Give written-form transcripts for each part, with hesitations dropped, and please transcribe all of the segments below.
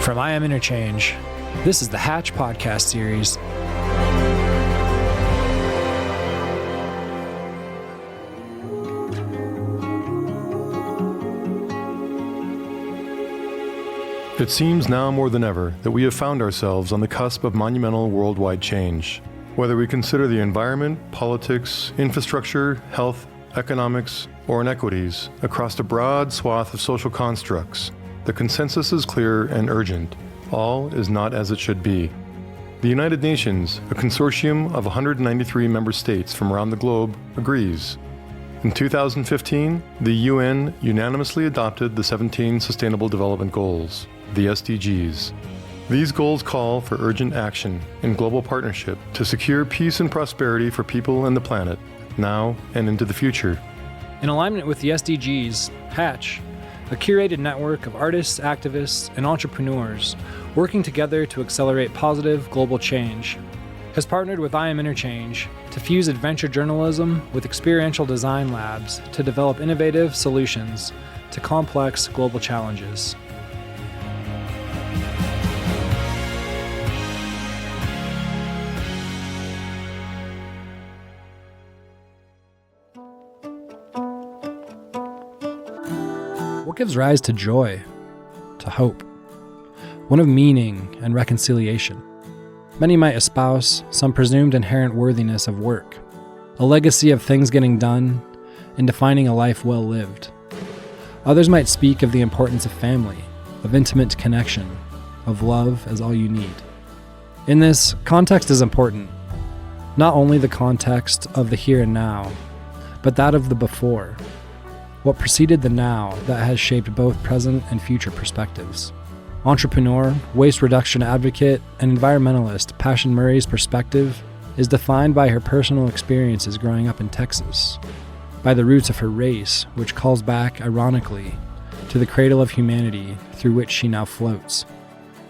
From I Am Interchange, this is the Hatch podcast series. It seems now more than ever that we have found ourselves on the cusp of monumental worldwide change. Whether we consider the environment, politics, infrastructure, health, economics, or inequities across a broad swath of social constructs, the consensus is clear and urgent. All is not as it should be. The United Nations, a consortium of 193 member states from around the globe, agrees. In 2015, the UN unanimously adopted the 17 Sustainable Development Goals, the SDGs. These goals call for urgent action in global partnership to secure peace and prosperity for people and the planet, now and into the future. In alignment with the SDGs, Hatch, a curated network of artists, activists, and entrepreneurs working together to accelerate positive global change, has partnered with I Am Interchange to fuse adventure journalism with experiential design labs to develop innovative solutions to complex global challenges. What gives rise to joy, to hope? One of meaning and reconciliation. Many might espouse some presumed inherent worthiness of work, a legacy of things getting done and defining a life well lived. Others might speak of the importance of family, of intimate connection, of love as all you need. In this, context is important. Not only the context of the here and now, but that of the before. What preceded the now that has shaped both present and future perspectives. Entrepreneur, waste reduction advocate, and environmentalist Pashon Murray's perspective is defined by her personal experiences growing up in Texas, by the roots of her race, which calls back, ironically, to the cradle of humanity through which she now floats,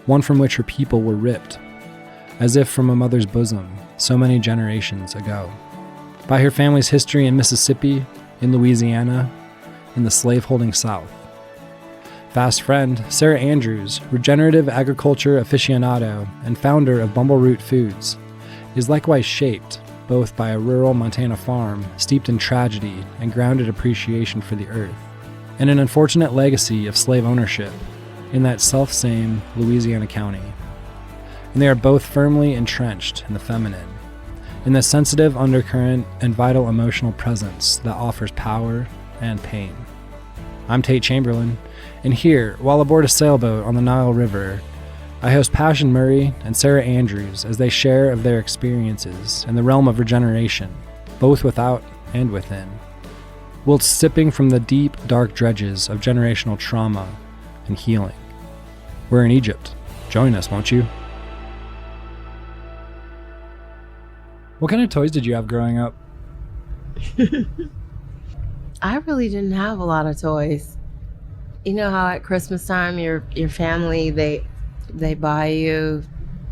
one from which her people were ripped, as if from a mother's bosom so many generations ago, by her family's history in Mississippi, in Louisiana, in the slaveholding South. Fast friend, Sara Andrews, regenerative agriculture aficionado and founder of Bumbleroot Foods, is likewise shaped both by a rural Montana farm steeped in tragedy and grounded appreciation for the earth, and an unfortunate legacy of slave ownership in that selfsame Louisiana county. And they are both firmly entrenched in the feminine, in the sensitive undercurrent and vital emotional presence that offers power and pain. I'm Tate Chamberlin, and here, while aboard a sailboat on the Nile River, I host Pashon Murray and Sara Andrews as they share of their experiences in the realm of regeneration, both without and within, whilst sipping from the deep, dark dredges of generational trauma and healing. We're in Egypt. Join us, won't you? What kind of toys did you have growing up? I really didn't have a lot of toys. You know how at Christmas time your family they buy you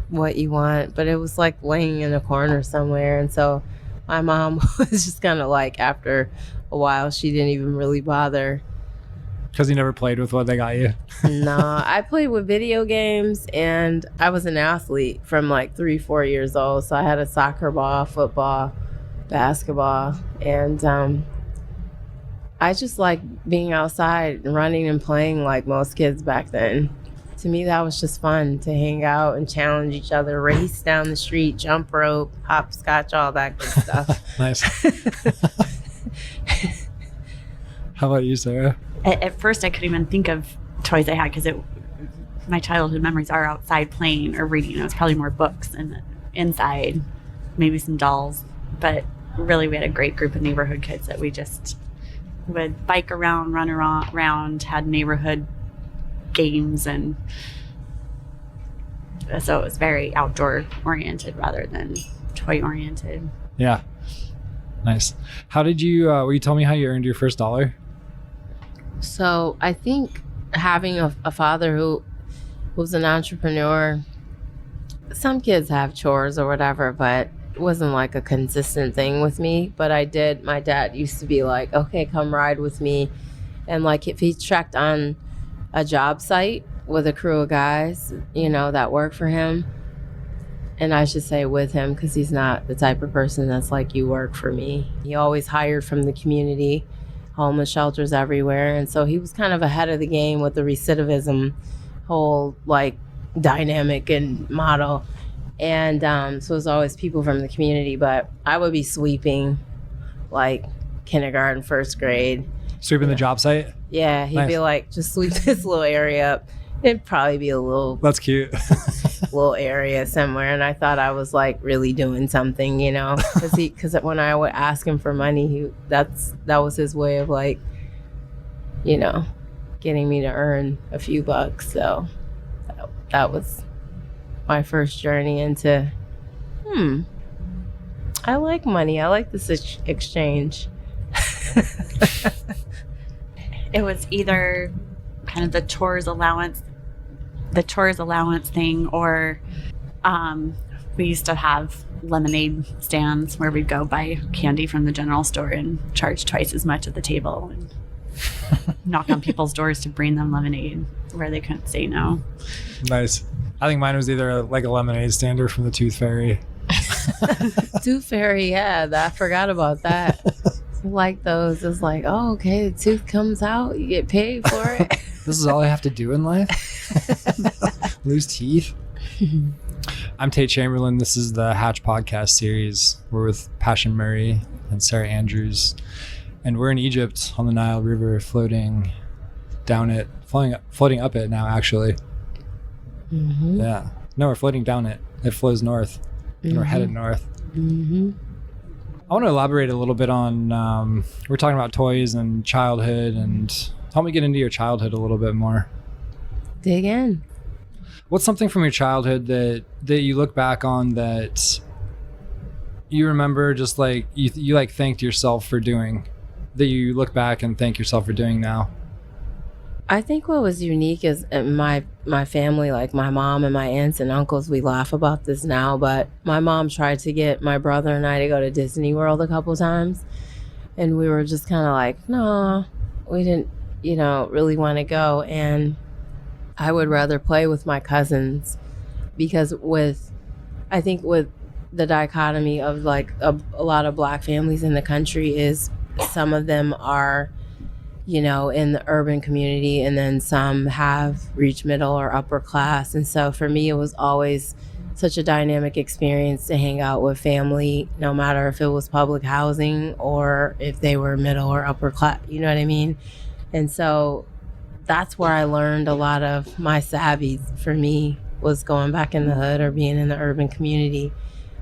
what you want, but it was like laying in a corner somewhere. And so my mom was just kind of like, after a while, she didn't even really bother. Because you never played with what they got you? No, I played with video games, and I was an athlete from like 3-4 years old. So I had a soccer ball, football, basketball, and I just like being outside and running and playing like most kids back then. To me, that was just fun to hang out and challenge each other, race down the street, jump rope, hopscotch, all that good stuff. Nice. How about you, Sarah? At first, I couldn't even think of toys I had because my childhood memories are outside playing or reading. It was probably more books and inside, maybe some dolls. But really, we had a great group of neighborhood kids that we just would bike around, run around, had neighborhood games, and so it was very outdoor oriented rather than toy oriented. Yeah. Nice. How did you, will you tell me how you earned your first dollar? So I think having a father who was an entrepreneur, some kids have chores or whatever, but it wasn't like a consistent thing with me. But I did. My dad used to be like, okay, come ride with me. And like if he checked on a job site, with a crew of guys, that work for him. And I should say with him, because he's not the type of person that's like, you work for me. He always hired from the community, homeless shelters everywhere. And so he was kind of ahead of the game with the recidivism whole like dynamic and model. And so it was always people from the community. But I would be sweeping like kindergarten, first grade. Sweeping the job site? Yeah, he'd be like, just sweep this little area up. It'd probably be a little... That's cute. little area somewhere, and I thought I was like really doing something, because when I would ask him for money, that was his way of like, getting me to earn a few bucks. So that was my first journey into, I like money. I like this exchange. It was either kind of the chores allowance thing, or we used to have lemonade stands where we'd go buy candy from the general store and charge twice as much at the table and knock on people's doors to bring them lemonade where they couldn't say no. Nice. I think mine was either like a lemonade stand or from the Tooth Fairy. Tooth Fairy, yeah, I forgot about that. Like those, it's like, oh, okay, the tooth comes out, you get paid for it. This is all I have to do in life? Lose teeth? I'm Tate Chamberlin. This is the Hatch podcast series. We're with Pashon Murray and Sara Andrews. And we're in Egypt on the Nile River, floating up it now, actually. Mm-hmm. Yeah. No, we're floating down it. It flows north. And we're headed north. Mm-hmm. I want to elaborate a little bit on, we're talking about toys and childhood, and help me get into your childhood a little bit more. Dig in. What's something from your childhood that you look back on that you remember just like you like thanked yourself for doing, that you look back and thank yourself for doing now? I think what was unique is my family, like my mom and my aunts and uncles, we laugh about this now, but my mom tried to get my brother and I to go to Disney World a couple times. And we were just kind of like, no, we didn't, really want to go. And I would rather play with my cousins, because I think with the dichotomy of like a lot of Black families in the country is some of them are, in the urban community, and then some have reached middle or upper class. And so for me, it was always such a dynamic experience to hang out with family, no matter if it was public housing or if they were middle or upper class, you know what I mean? And so that's where I learned a lot of my savvies. For me, was going back in the hood or being in the urban community.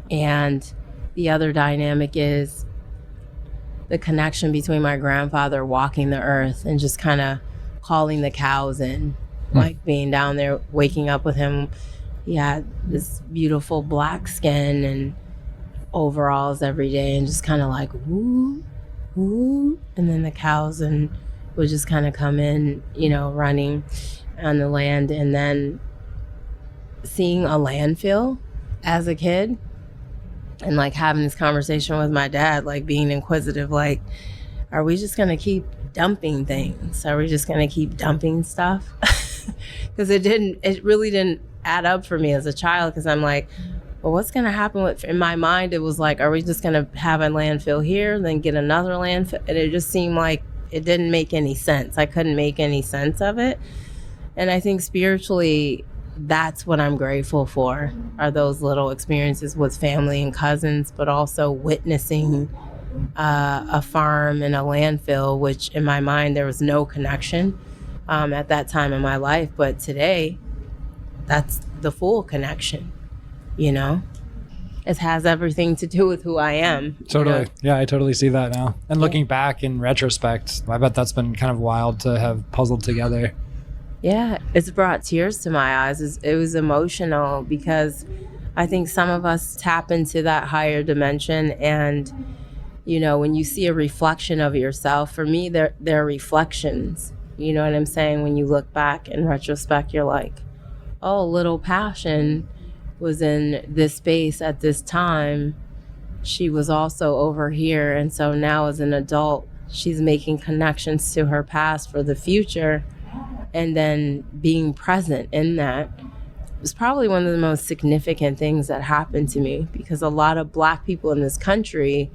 And the other dynamic is the connection between my grandfather walking the earth and just kind of calling the cows in, like being down there, waking up with him. He had this beautiful black skin and overalls every day, and just kind of like, woo, woo. And then the cows would just kind of come in, running on the land. And then seeing a landfill as a kid, and like having this conversation with my dad, like being inquisitive, like, are we just going to keep dumping things? Are we just going to keep dumping stuff? Because it really didn't add up for me as a child, because I'm like, well, what's going to happen in my mind? It was like, are we just going to have a landfill here, then get another landfill? And it just seemed like it didn't make any sense. I couldn't make any sense of it. And I think spiritually, that's what I'm grateful for, are those little experiences with family and cousins, but also witnessing a farm and a landfill, which in my mind, there was no connection at that time in my life. But today, that's the full connection, It has everything to do with who I am. Totally. Yeah, I totally see that now. And looking back in retrospect, I bet that's been kind of wild to have puzzled together. Yeah, it's brought tears to my eyes. It was emotional, because I think some of us tap into that higher dimension, and when you see a reflection of yourself, for me, they're reflections. You know what I'm saying? When you look back in retrospect, you're like, oh, little Pashon was in this space at this time. She was also over here. And so now as an adult, she's making connections to her past for the future. and then being present in that was probably one of the most significant things that happened to me, because a lot of Black people in this country,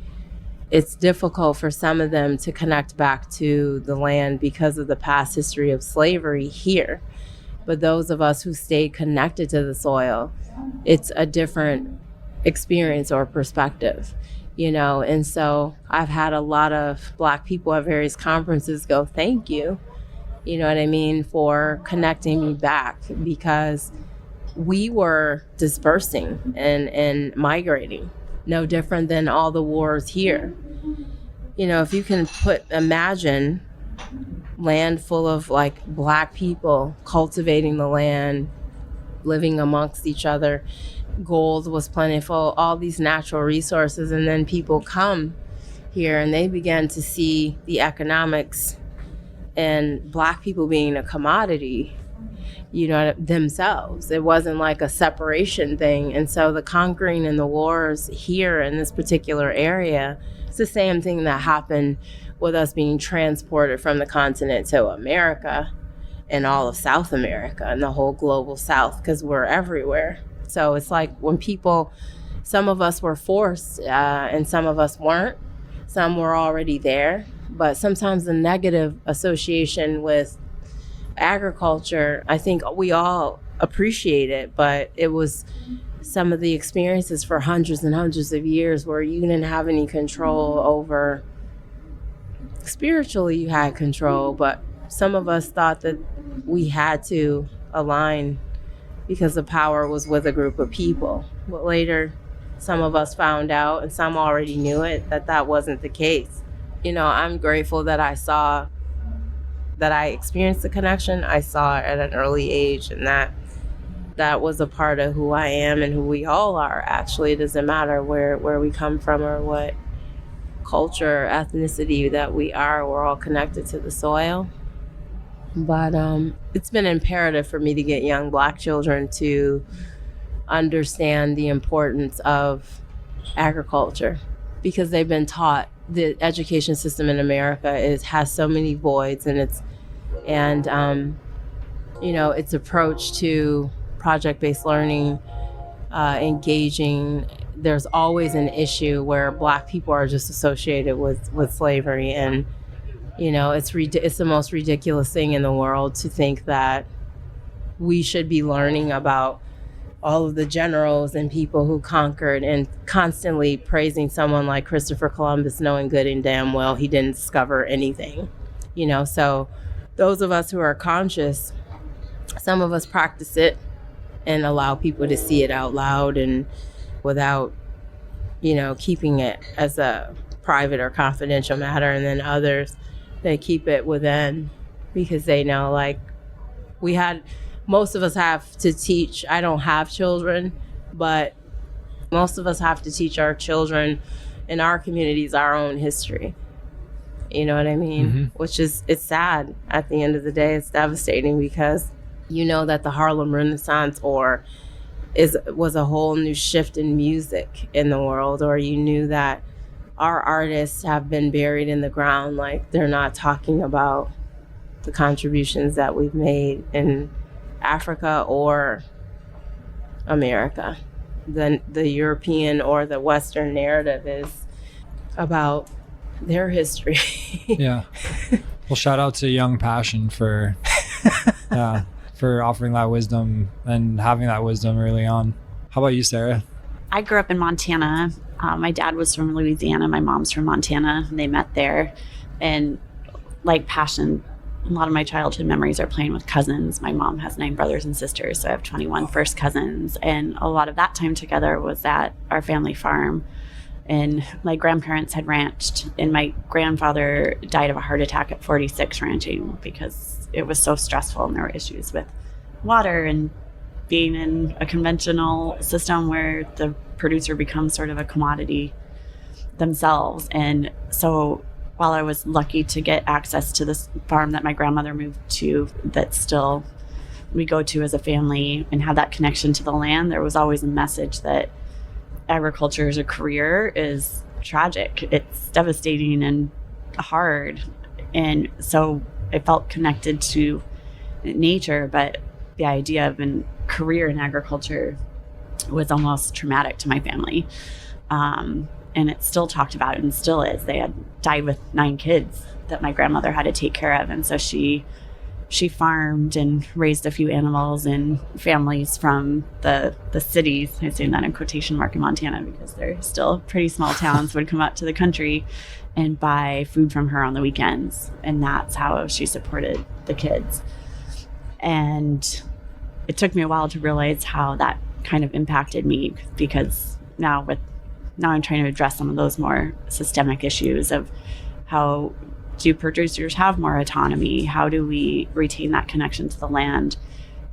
it's difficult for some of them to connect back to the land because of the past history of slavery here. But those of us who stayed connected to the soil, it's a different experience or perspective, you know? And so I've had a lot of Black people at various conferences go, thank you, you know what I mean, for connecting me back, because we were dispersing and migrating, no different than all the wars here. You know, if you can imagine land full of like Black people cultivating the land, living amongst each other, gold was plentiful, all these natural resources, and then people come here and they began to see the economics and Black people being a commodity, you know, themselves. It wasn't like a separation thing. And so the conquering and the wars here in this particular area, it's the same thing that happened with us being transported from the continent to America and all of South America and the whole global South, because we're everywhere. So it's like when people, some of us were forced and some of us weren't. Some were already there. But sometimes the negative association with agriculture, I think we all appreciate it, but it was some of the experiences for hundreds and hundreds of years where you didn't have any control over. Spiritually, you had control, but some of us thought that we had to align because the power was with a group of people. But later, some of us found out, and some already knew it, that that wasn't the case. You know, I'm grateful that I experienced the connection. I saw it at an early age, and that was a part of who I am and who we all are, actually. It doesn't matter where we come from or what culture, ethnicity that we are. We're all connected to the soil. But it's been imperative for me to get young Black children to understand the importance of agriculture, because they've been taught. The education system in America has so many voids, and its approach to project-based learning, engaging. There's always an issue where Black people are just associated with slavery, and you know, it's the most ridiculous thing in the world to think that we should be learning about all of the generals and people who conquered, and constantly praising someone like Christopher Columbus, knowing good and damn well he didn't discover anything, you know. So those of us who are conscious, some of us practice it and allow people to see it out loud and without, you know, keeping it as a private or confidential matter. And then others, they keep it within because they know, like, most of us have to teach. I don't have children, but most of us have to teach our children in our communities our own history. You know what I mean? Mm-hmm. Which is, it's sad. At the end of the day, it's devastating, because you know that the Harlem Renaissance was a whole new shift in music in the world, or you knew that our artists have been buried in the ground. Like, they're not talking about the contributions that we've made in Africa or America. The European or the Western narrative is about their history. Yeah. Well, shout out to young Pashon for offering that wisdom and having that wisdom early on. How about you, Sarah? I grew up in Montana. My dad was from Louisiana. My mom's from Montana, and they met there. And like Pashon, a lot of my childhood memories are playing with cousins. My mom has 9 brothers and sisters, so I have 21 first cousins. And a lot of that time together was at our family farm. And my grandparents had ranched, and my grandfather died of a heart attack at 46 ranching because it was so stressful, and there were issues with water and being in a conventional system where the producer becomes sort of a commodity themselves. And so while I was lucky to get access to this farm that my grandmother moved to, that still we go to as a family and have that connection to the land, there was always a message that agriculture as a career is tragic. It's devastating and hard. And so I felt connected to nature, but the idea of a career in agriculture was almost traumatic to my family. And it's still talked about and still is. They had died with 9 kids that my grandmother had to take care of. And so she farmed and raised a few animals and families from the cities. I say that in quotation mark in Montana because they're still pretty small towns, would come out to the country and buy food from her on the weekends. And that's how she supported the kids. And it took me a while to realize how that kind of impacted me, because now I'm trying to address some of those more systemic issues of how do producers have more autonomy? How do we retain that connection to the land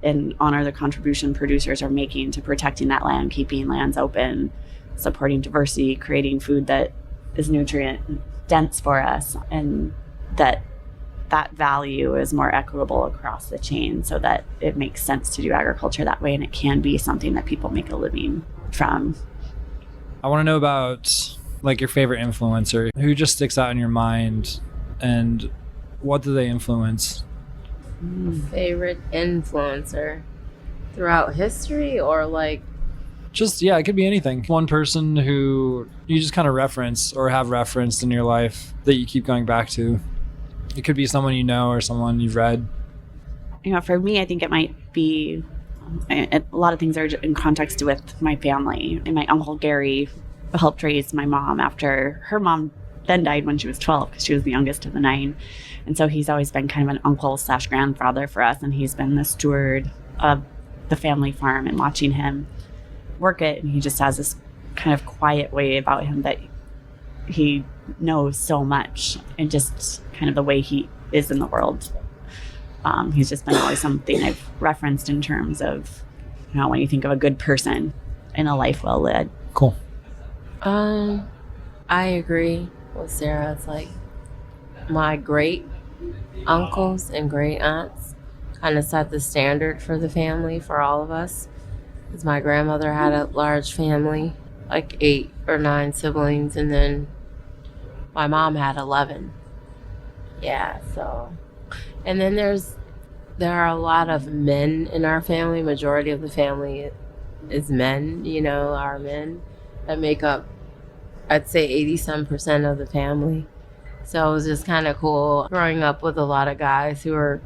and honor the contribution producers are making to protecting that land, keeping lands open, supporting diversity, creating food that is nutrient dense for us, and that value is more equitable across the chain so that it makes sense to do agriculture that way and it can be something that people make a living from. I want to know about like your favorite influencer. Who just sticks out in your mind and what do they influence? Favorite influencer throughout history or like? Just, yeah, it could be anything. One person who you just kind of reference or have referenced in your life that you keep going back to. It could be someone you know or someone you've read. For me, I think it might be a lot of things are in context with my family. And my uncle Gary helped raise my mom after her mom then died when she was 12 because she was the youngest of the 9. And so he's always been kind of an uncle/grandfather for us. And he's been the steward of the family farm and watching him work it. And he just has this kind of quiet way about him that he knows so much and just kind of the way he is in the world. He's just been always something I've referenced in terms of, when you think of a good person and a life well led. Cool. I agree with Sarah. It's like my great uncles and great aunts kind of set the standard for the family for all of us. Because my grandmother had a large family, like 8 or 9 siblings, and then my mom had 11. Yeah, so. And then there are a lot of men in our family. Majority of the family is men, our men that make up, I'd say 80-some% of the family. So it was just kind of cool growing up with a lot of guys who were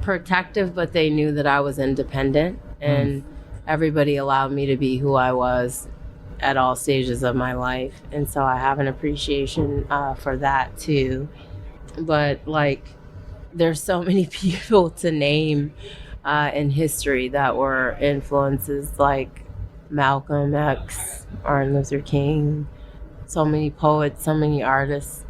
protective, but they knew that I was independent and everybody allowed me to be who I was at all stages of my life. And so I have an appreciation for that too. But there's so many people to name in history that were influences, like Malcolm X, Martin Luther King, so many poets, so many artists,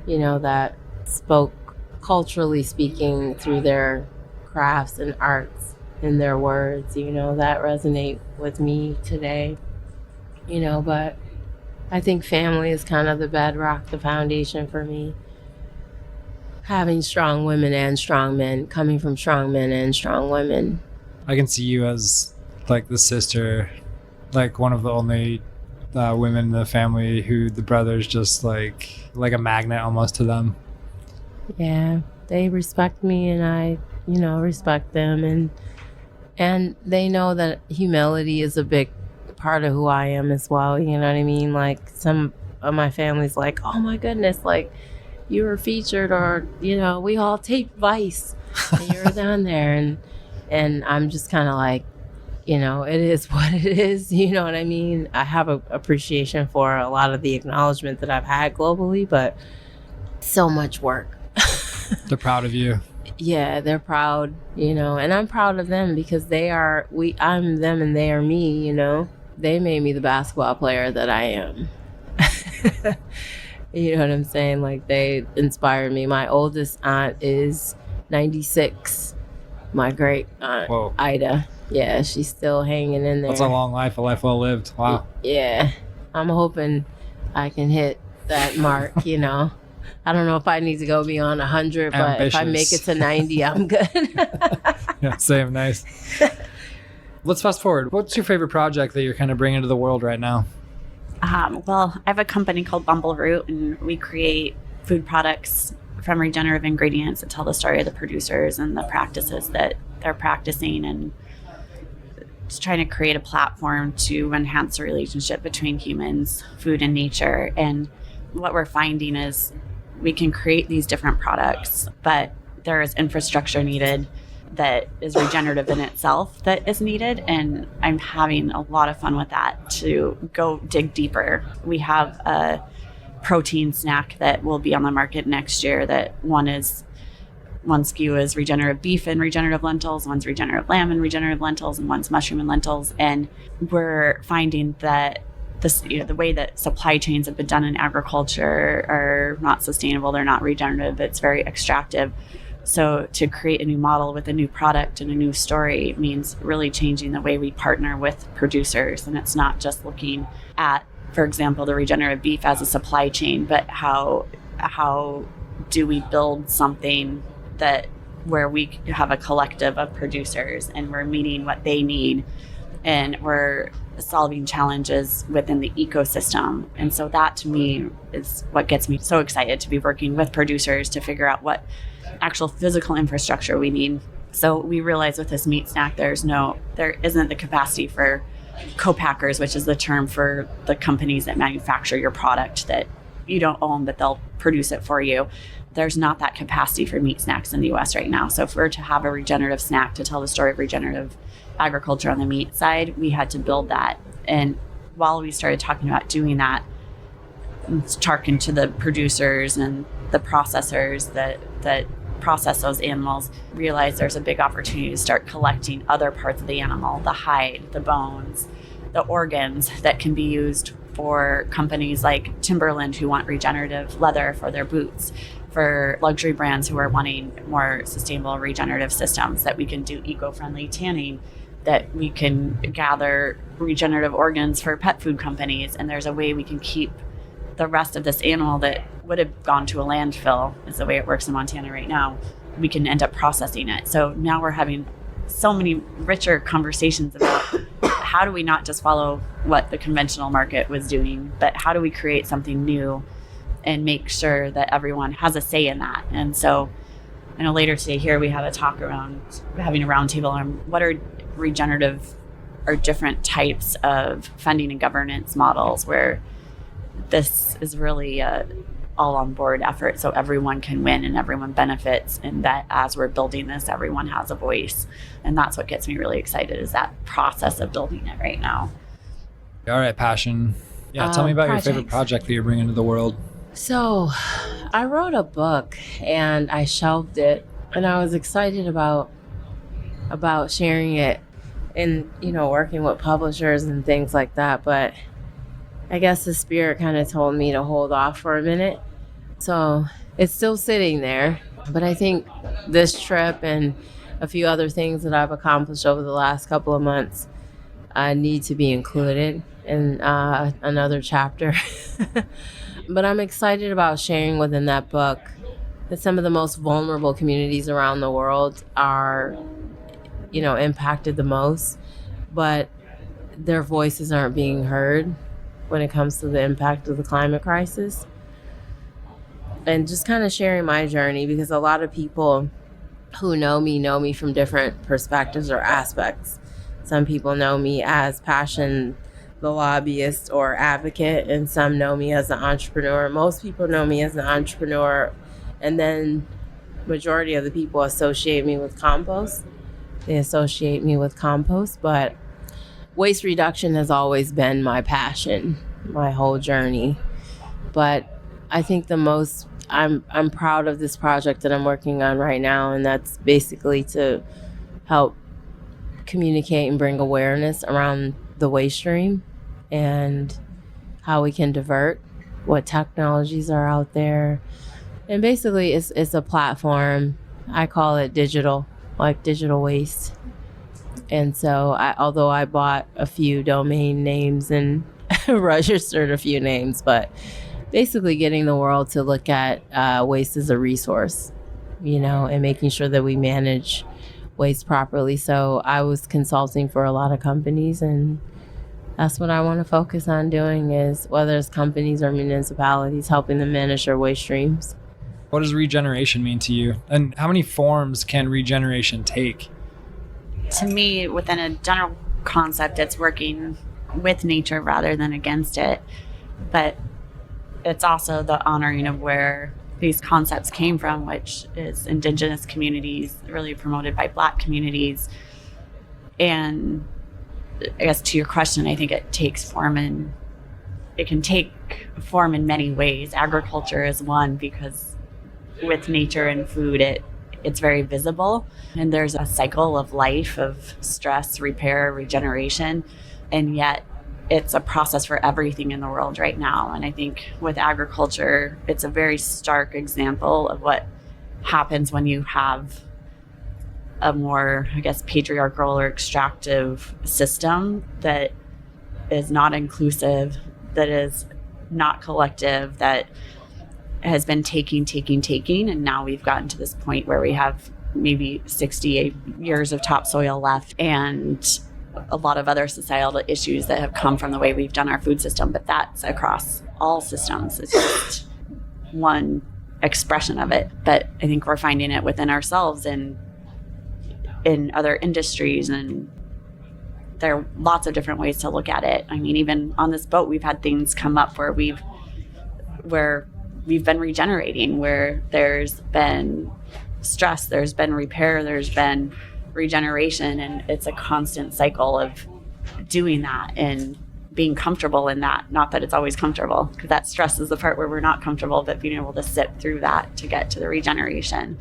that spoke culturally speaking through their crafts and arts and their words, that resonate with me today, but I think family is kind of the bedrock, the foundation for me. Having strong women and strong men, coming from strong men and strong women. I can see you as like the sister, like one of the only women in the family who the brothers just like a magnet almost to them. Yeah, they respect me and I, respect them, and they know that humility is a big part of who I am as well. You know what I mean? Like some of my family's like, oh my goodness, like you were featured, or we all taped Vice and you were down there, and I'm just kind of like, it is what it is. You know what I mean? I have a appreciation for a lot of the acknowledgement that I've had globally, but so much work. They're proud of you. Yeah, they're proud, and I'm proud of them because I'm them and they are me, They made me the basketball player that I am. You know what I'm saying? Like, they inspired me. My oldest aunt is 96. My great aunt, Whoa. Ida. Yeah, she's still hanging in there. That's a long life, a life well lived. Wow. Yeah. I'm hoping I can hit that mark, I don't know if I need to go beyond 100, but Ambitious. if I make it to 90, I'm good. Yeah, same. Nice. Let's fast forward. What's your favorite project that you're kind of bringing to the world right now? Well, I have a company called Bumbleroot, and we create food products from regenerative ingredients that tell the story of the producers and the practices that they're practicing, and just trying to create a platform to enhance the relationship between humans, food, and nature. And what we're finding is we can create these different products, but there is infrastructure needed that is regenerative in itself that is needed. And I'm having a lot of fun with that, to go dig deeper. We have a protein snack that will be on the market next year, that one SKU is regenerative beef and regenerative lentils, one's regenerative lamb and regenerative lentils, and one's mushroom and lentils. And we're finding that the way that supply chains have been done in agriculture are not sustainable. They're not regenerative. It's very extractive. So to create a new model with a new product and a new story means really changing the way we partner with producers. And it's not just looking at, for example, the regenerative beef as a supply chain, but how do we build something that where we have a collective of producers and we're meeting what they need and we're solving challenges within the ecosystem. And so that, to me, is what gets me so excited to be working with producers to figure out what actual physical infrastructure we need. So we realize with this meat snack, there isn't the capacity for co-packers, which is the term for the companies that manufacture your product that you don't own, but they'll produce it for you. There's not that capacity for meat snacks in the US right now. So if we're to have a regenerative snack to tell the story of regenerative agriculture on the meat side, we had to build that. And while we started talking about doing that, talking to the producers and the processors that process those animals, realized there's a big opportunity to start collecting other parts of the animal, the hide, the bones, the organs that can be used for companies like Chamberlin who want regenerative leather for their boots, for luxury brands who are wanting more sustainable regenerative systems, that we can do eco-friendly tanning, that we can gather regenerative organs for pet food companies. And there's a way we can keep the rest of this animal that would have gone to a landfill, is the way it works in Montana right now. We can end up processing it. So now we're having so many richer conversations about how do we not just follow what the conventional market was doing, but how do we create something new and make sure that everyone has a say in that. And so I know later today here we have a talk around having a roundtable on what are regenerative or different types of funding and governance models, where this is really a all on board effort so everyone can win and everyone benefits, and that as we're building this, everyone has a voice. And that's what gets me really excited, is that process of building it right now. All right, Pashon. Yeah, tell me about your favorite project that you're bringing to the world. So I wrote a book and I shelved it, and I was excited about sharing it and, working with publishers and things like that. But I guess the spirit kind of told me to hold off for a minute. So it's still sitting there. But I think this trip and a few other things that I've accomplished over the last couple of months need to be included in another chapter. But I'm excited about sharing within that book that some of the most vulnerable communities around the world are, impacted the most, but their voices aren't being heard when it comes to the impact of the climate crisis. And just kind of sharing my journey, because a lot of people who know me from different perspectives or aspects. Some people know me as Pashon, the lobbyist or advocate, and some know me as an entrepreneur. Most people know me as an entrepreneur, and then majority of the people associate me with compost. They associate me with compost, but waste reduction has always been my passion, my whole journey. But I think the most, I'm proud of this project that I'm working on right now, and that's basically to help communicate and bring awareness around the waste stream and how we can divert, what technologies are out there. And basically it's a platform. I call it digital, like digital waste. And so although I bought a few domain names and registered a few names, but basically getting the world to look at waste as a resource, and making sure that we manage waste properly. So I was consulting for a lot of companies, and that's what I want to focus on doing, is whether it's companies or municipalities, helping them manage their waste streams. What does regeneration mean to you? And how many forms can regeneration take? To me, within a general concept, it's working with nature rather than against it. But it's also the honoring of where these concepts came from, which is indigenous communities, really promoted by Black communities. And I guess to your question, I think it takes form, and it can take form in many ways. Agriculture is one, because with nature and food, it's very visible, and there's a cycle of life of stress, repair, regeneration, and yet it's a process for everything in the world right now. And I think with agriculture, it's a very stark example of what happens when you have a more, I guess, patriarchal or extractive system that is not inclusive, that is not collective, that has been taking, and now we've gotten to this point where we have maybe 68 years of topsoil left and a lot of other societal issues that have come from the way we've done our food system. But that's across all systems. It's just one expression of it. But I think we're finding it within ourselves and in other industries, and there are lots of different ways to look at it. I mean, even on this boat, we've had things come up where we've been regenerating, where there's been stress, there's been repair, there's been regeneration, and it's a constant cycle of doing that and being comfortable in that. Not that it's always comfortable, because that stress is the part where we're not comfortable, but being able to sit through that to get to the regeneration.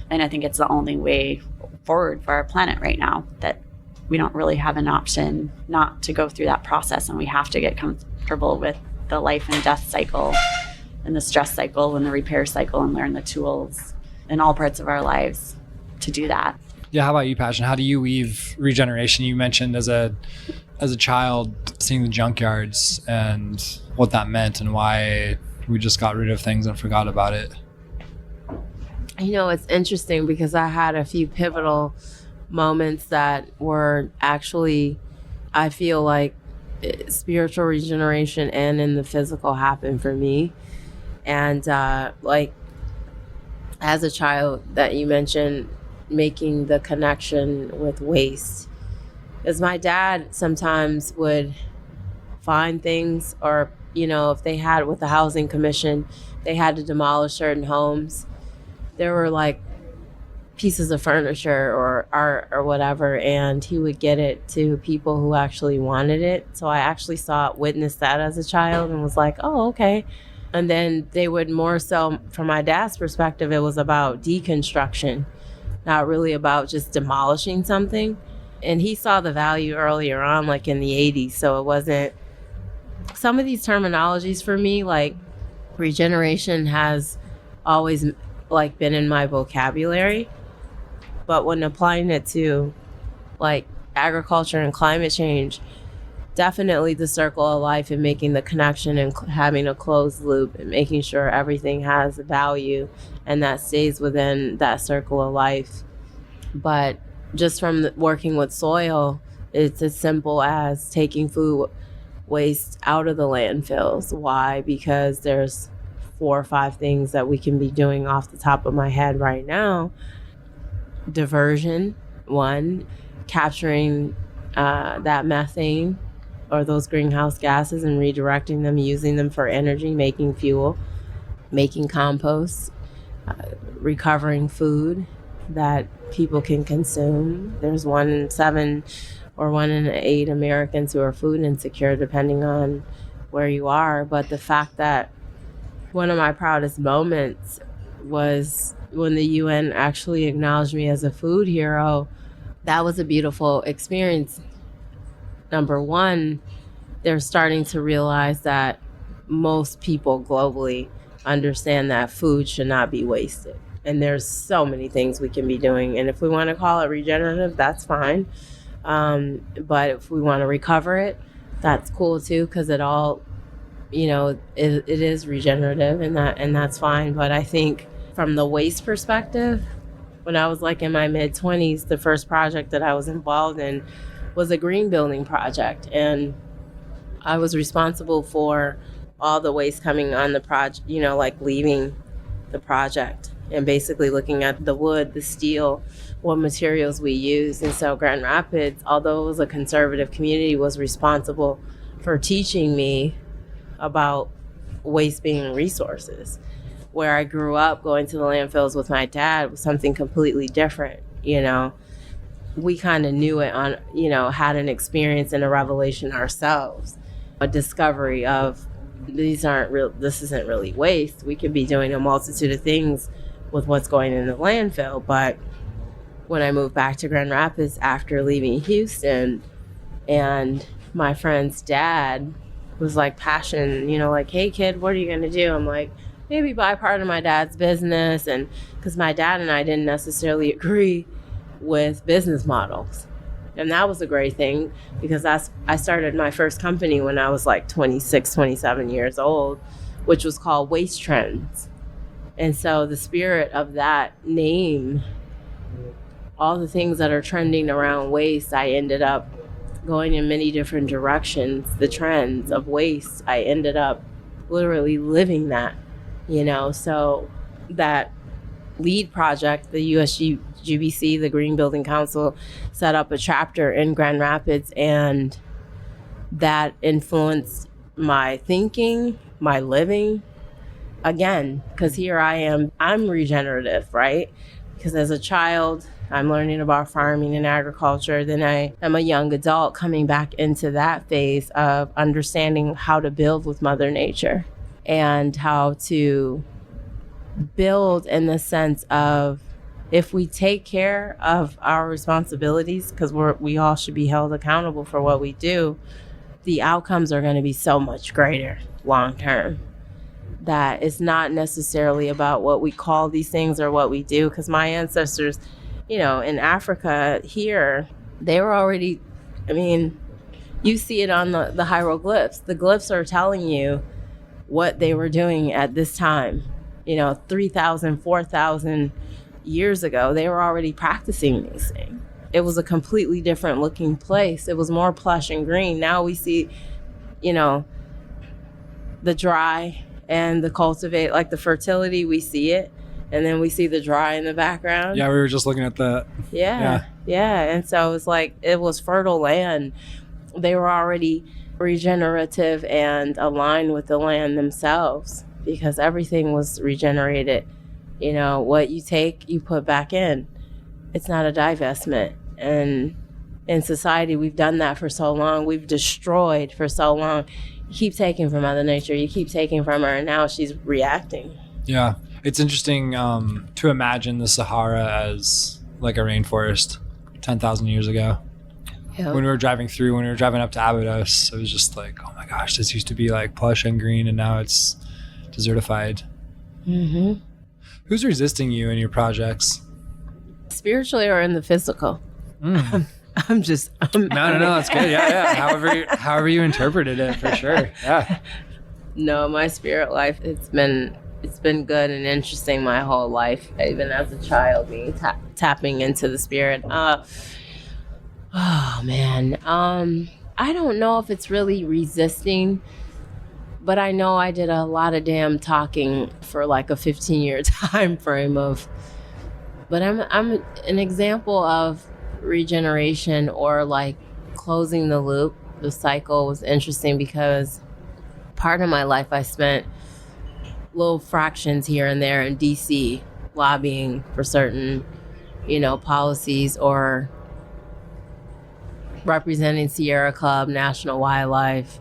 And I think it's the only way forward for our planet right now, that we don't really have an option not to go through that process, and we have to get comfortable with the life and death cycle and the stress cycle and the repair cycle, and learn the tools in all parts of our lives to do that. Yeah, how about you, Pashon? How do you weave regeneration? You mentioned as a child seeing the junkyards and what that meant and why we just got rid of things and forgot about it. You know, it's interesting because I had a few pivotal moments that were actually, I feel like, spiritual regeneration and in the physical happened for me. And like as a child that you mentioned, making the connection with waste, because my dad sometimes would find things, or you know, if they had with the housing commission, they had to demolish certain homes, there were like pieces of furniture or art or whatever, and he would get it to people who actually wanted it. So I actually witnessed that as a child and was like, oh, okay. And then they would more so, from my dad's perspective, it was about deconstruction, not really about just demolishing something. And he saw the value earlier on, like in the 80s. So it wasn't, some of these terminologies for me, like regeneration has always like been in my vocabulary. But when applying it to like agriculture and climate change, definitely the circle of life and making the connection and having a closed loop and making sure everything has value and that stays within that circle of life. But just from working with soil, it's as simple as taking food waste out of the landfills. Why? Because there's 4 or 5 things that we can be doing off the top of my head right now. Diversion, one, capturing that methane or those greenhouse gases and redirecting them, using them for energy, making fuel, making compost, recovering food that people can consume. There's 1 in 7 or 1 in 8 Americans who are food insecure, depending on where you are. But the fact that one of my proudest moments was when the UN actually acknowledged me as a food hero. That was a beautiful experience. Number one, they're starting to realize that most people globally understand that food should not be wasted. And there's so many things we can be doing. And if we want to call it regenerative, that's fine. But if we want to recover it, that's cool too, because it all, you know, it is regenerative, and that's fine. But I think from the waste perspective, when I was like in my mid-20s, the first project that I was involved in was a green building project. And I was responsible for all the waste coming on the project, you know, like leaving the project and basically looking at the wood, the steel, what materials we use. And so Grand Rapids, although it was a conservative community, was responsible for teaching me about waste being resources. Where I grew up going to the landfills with my dad was something completely different, you know. We kind of knew it on, you know, had an experience and a revelation ourselves, a discovery of this isn't really waste. We could be doing a multitude of things with what's going in the landfill. But when I moved back to Grand Rapids after leaving Houston, and my friend's dad was like, Pashon, you know, like, hey kid, what are you going to do? I'm like, maybe buy part of my dad's business. And because my dad and I didn't necessarily agree with business models. And that was a great thing, because I started my first company when I was like 26, 27 years old, which was called Waste Trends. And so the spirit of that name, all the things that are trending around waste, I ended up going in many different directions. The trends of waste, I ended up literally living that, you know. So that lead project, the USGBC, the Green Building Council, set up a chapter in Grand Rapids, and that influenced my thinking, my living. Again, because here I am, I'm regenerative, right? Because as a child, I'm learning about farming and agriculture. Then I am a young adult coming back into that phase of understanding how to build with Mother Nature and how to build in the sense of, if we take care of our responsibilities, because we all should be held accountable for what we do, the outcomes are going to be so much greater long term. That it's not necessarily about what we call these things or what we do, because my ancestors, you know, in Africa here, they were already, I mean, you see it on the hieroglyphs. The glyphs are telling you what they were doing at this time. You know, 3,000, 4,000 years ago, they were already practicing these things. It was a completely different looking place. It was more plush and green. Now we see, you know, the dry and the cultivate, like the fertility, we see it. And then we see the dry in the background. Yeah, we were just looking at that. Yeah. And so it's like, it was fertile land. They were already regenerative and aligned with the land themselves, because everything was regenerated. You know, what you take, you put back in. It's not a divestment. And in society, we've done that for so long. We've destroyed for so long. You keep taking from Mother Nature, you keep taking from her, and now she's reacting. Yeah. It's interesting to imagine the Sahara as like a rainforest 10,000 years ago. Yeah. When we were driving up to Abydos, it was just like, oh my gosh, this used to be like plush and green, and now it's desertified. Mm-hmm. Who's resisting you in your projects? Spiritually or in the physical? No, that's good. Yeah. However you interpreted it, for sure. Yeah. No, my spirit life, it's been good and interesting my whole life, even as a child, being tapping into the spirit. Oh man, I don't know if it's really resisting, but I know I did a lot of damn talking for like a 15-year time frame of. But I'm an example of regeneration, or like closing the loop. The cycle was interesting because part of my life I spent little fractions here and there in DC lobbying for certain, you know, policies, or representing Sierra Club, National Wildlife,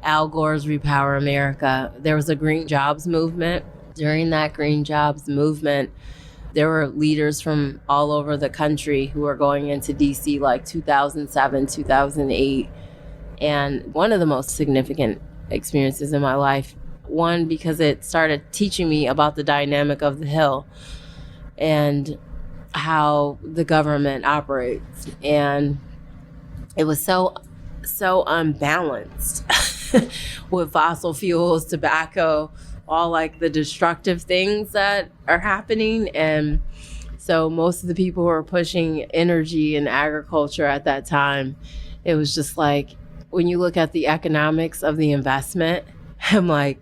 Al Gore's Repower America. There was a green jobs movement. During that green jobs movement, there were leaders from all over the country who were going into DC like 2007, 2008. And one of the most significant experiences in my life, one, because it started teaching me about the dynamic of the Hill and how the government operates. And it was so unbalanced with fossil fuels, tobacco, all like the destructive things that are happening. And so most of the people who were pushing energy and agriculture at that time, it was just like, when you look at the economics of the investment, I'm like,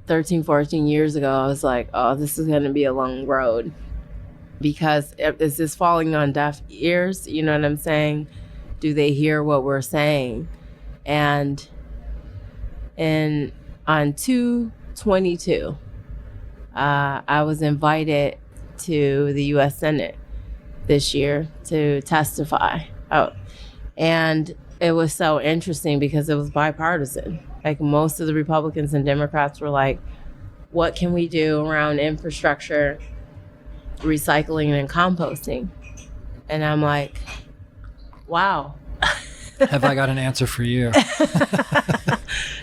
13, 14 years ago, I was like, oh, this is going to be a long road, because is this falling on deaf ears? You know what I'm saying? Do they hear what we're saying? And on 2/22, I was invited to the U.S. Senate this year to testify. And it was so interesting because it was bipartisan. Like, most of the Republicans and Democrats were like, what can we do around infrastructure, recycling, and composting? And I'm like, wow. Have I got an answer for you?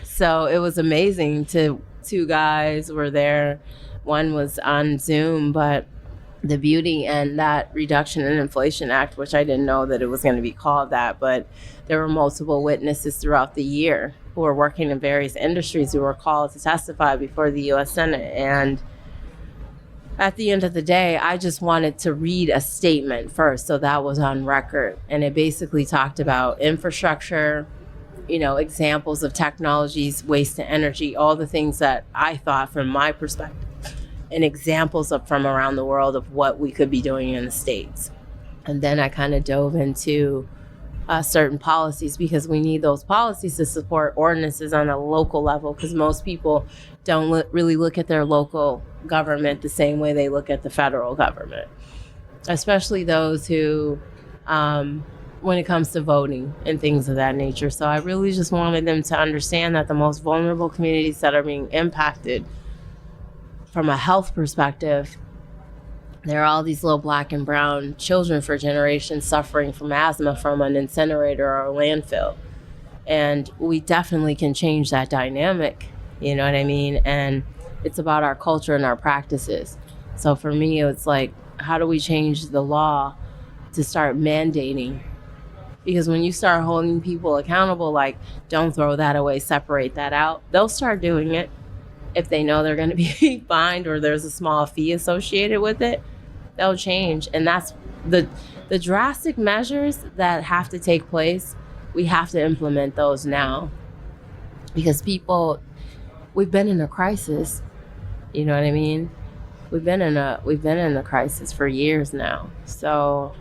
So it was amazing. Two guys were there. One was on Zoom, but the beauty and that Reduction in Inflation Act, which I didn't know that it was going to be called that, but there were multiple witnesses throughout the year who were working in various industries who were called to testify before the U.S. Senate. And at the end of the day, I just wanted to read a statement first, so that was on record. And it basically talked about infrastructure, examples of technologies, waste to energy, all the things that I thought from my perspective, and examples from around the world of what we could be doing in the States. And then I kind of dove into certain policies, because we need those policies to support ordinances on a local level, because most people don't really look at their local government the same way they look at the federal government, especially those who, when it comes to voting and things of that nature. So I really just wanted them to understand that the most vulnerable communities that are being impacted from a health perspective, there are all these little black and brown children for generations suffering from asthma from an incinerator or a landfill. And we definitely can change that dynamic, you know what I mean? And it's about our culture and our practices. So for me, it's like, how do we change the law to start mandating? Because when you start holding people accountable, like, don't throw that away, separate that out, they'll start doing it. If they know they're going to be fined or there's a small fee associated with it, they'll change. And that's the drastic measures that have to take place. We have to implement those now, because we've been in a crisis. You know what I mean? We've been in a crisis for years now. So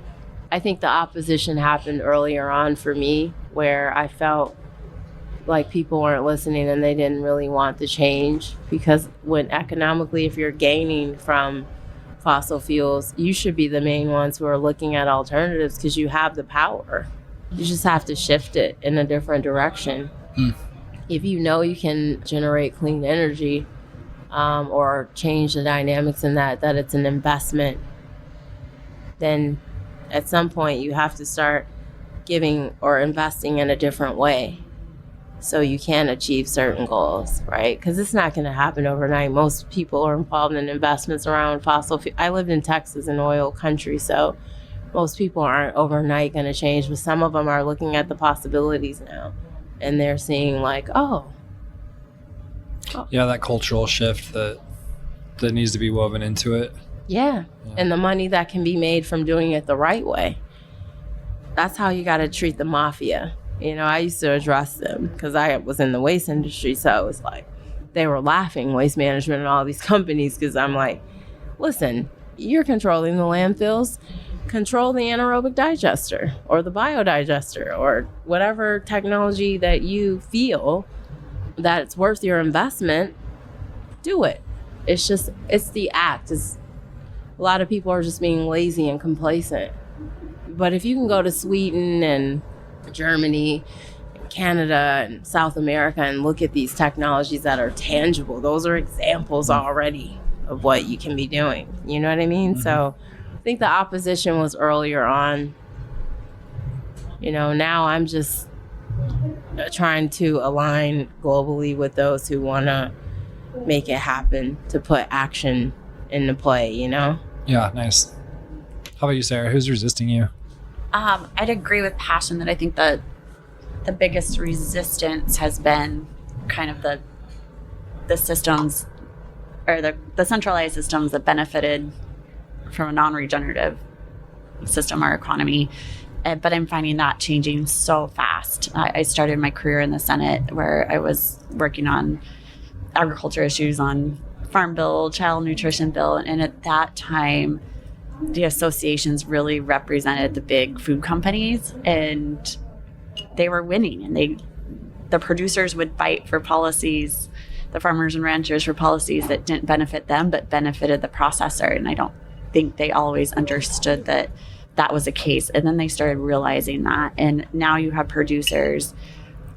I think the opposition happened earlier on for me, where I felt like people weren't listening and they didn't really want the change, because when economically, if you're gaining from fossil fuels, you should be the main ones who are looking at alternatives, because you have the power. You just have to shift it in a different direction. If you know you can generate clean energy, or change the dynamics in that it's an investment, then at some point you have to start giving or investing in a different way, so you can achieve certain goals, right? Because it's not going to happen overnight. Most people are involved in investments around fossil fuel. I lived in Texas, an oil country, so most people aren't overnight going to change, but some of them are looking at the possibilities now, and they're seeing like, Yeah, that cultural shift that needs to be woven into it. Yeah, and the money that can be made from doing it the right way. That's how you got to treat the mafia. I used to address them because I was in the waste industry, so it was like they were laughing, Waste Management and all these companies, because I'm like, listen, you're controlling the landfills, control the anaerobic digester or the biodigester or whatever technology that you feel that it's worth your investment, do it. It's the act. A lot of people are just being lazy and complacent. But if you can go to Sweden and Germany, Canada, and South America and look at these technologies that are tangible, those are examples already of what you can be doing. You know what I mean? Mm-hmm. So I think the opposition was earlier on. Now I'm just trying to align globally with those who want to make it happen, to put action into play, Yeah, nice. How about you, Sarah? Who's resisting you? I'd agree with Pashon that I think the biggest resistance has been kind of the systems, or the centralized systems that benefited from a non-regenerative system or economy. But I'm finding that changing so fast. I started my career in the Senate, where I was working on agriculture issues on Farm Bill, Child Nutrition Bill. And at that time, the associations really represented the big food companies, and they were winning. And the producers would fight for policies, the farmers and ranchers for policies that didn't benefit them, but benefited the processor. And I don't think they always understood that that was the case. And then they started realizing that. And now you have producers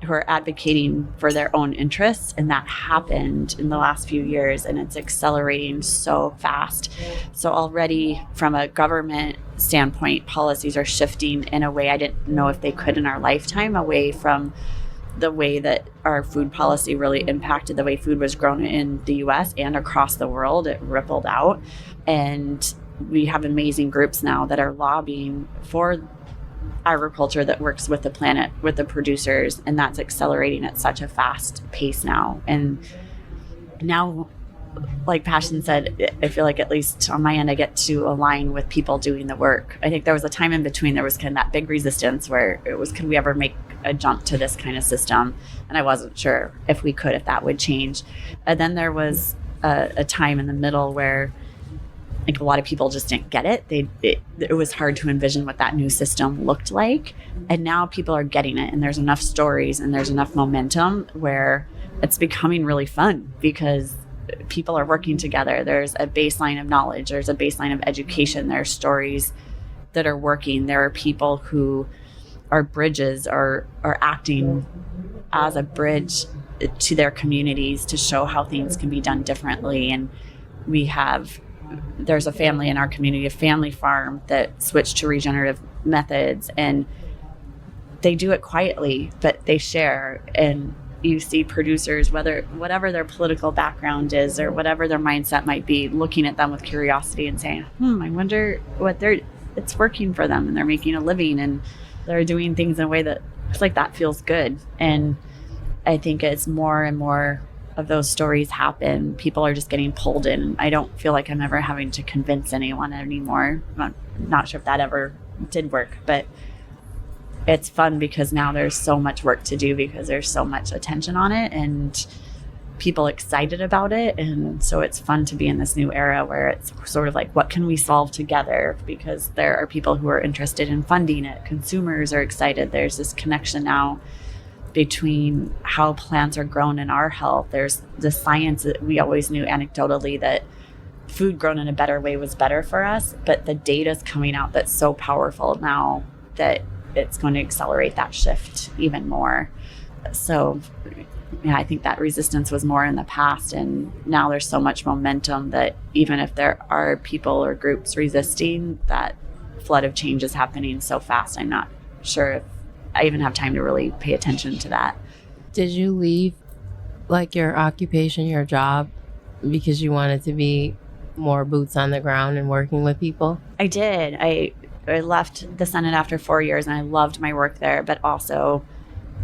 who are advocating for their own interests. And that happened in the last few years, and it's accelerating so fast. So already from a government standpoint, policies are shifting in a way I didn't know if they could in our lifetime, away from the way that our food policy really impacted the way food was grown in the US and across the world. It rippled out. And we have amazing groups now that are lobbying for agriculture that works with the planet, with the producers, and that's accelerating at such a fast pace now. And now, like Pashon said, I feel like at least on my end, I get to align with people doing the work. I think there was a time in between, there was kind of that big resistance where it was, could we ever make a jump to this kind of system? And I wasn't sure if we could, if that would change. And then there was a time in the middle where like a lot of people just didn't get it. It was hard to envision what that new system looked like. And now people are getting it, and there's enough stories and there's enough momentum where it's becoming really fun because people are working together. There's a baseline of knowledge. There's a baseline of education. There are stories that are working. There are people who are bridges, are acting as a bridge to their communities to show how things can be done differently. And there's a family in our community, a family farm that switched to regenerative methods, and they do it quietly, but they share. And you see producers, whatever their political background is or whatever their mindset might be, looking at them with curiosity and saying, I wonder what it's working for them, and they're making a living and they're doing things in a way that it's like that feels good. And I think as more and more of those stories happen, people are just getting pulled in. I don't feel like I'm ever having to convince anyone anymore. I'm not sure if that ever did work, but it's fun because now there's so much work to do because there's so much attention on it and people excited about it. And so it's fun to be in this new era where it's sort of like, what can we solve together? Because there are people who are interested in funding it. Consumers are excited. There's this connection now between how plants are grown and our health. There's the science that we always knew anecdotally that food grown in a better way was better for us, but the data's coming out that's so powerful now that it's going to accelerate that shift even more. So yeah, I think that resistance was more in the past, and now there's so much momentum that even if there are people or groups resisting, that flood of change is happening so fast. I'm not sure if I even have time to really pay attention to that. Did you leave like your occupation, your job, because you wanted to be more boots on the ground and working with people? I did. I left the Senate after 4 years, and I loved my work there, but also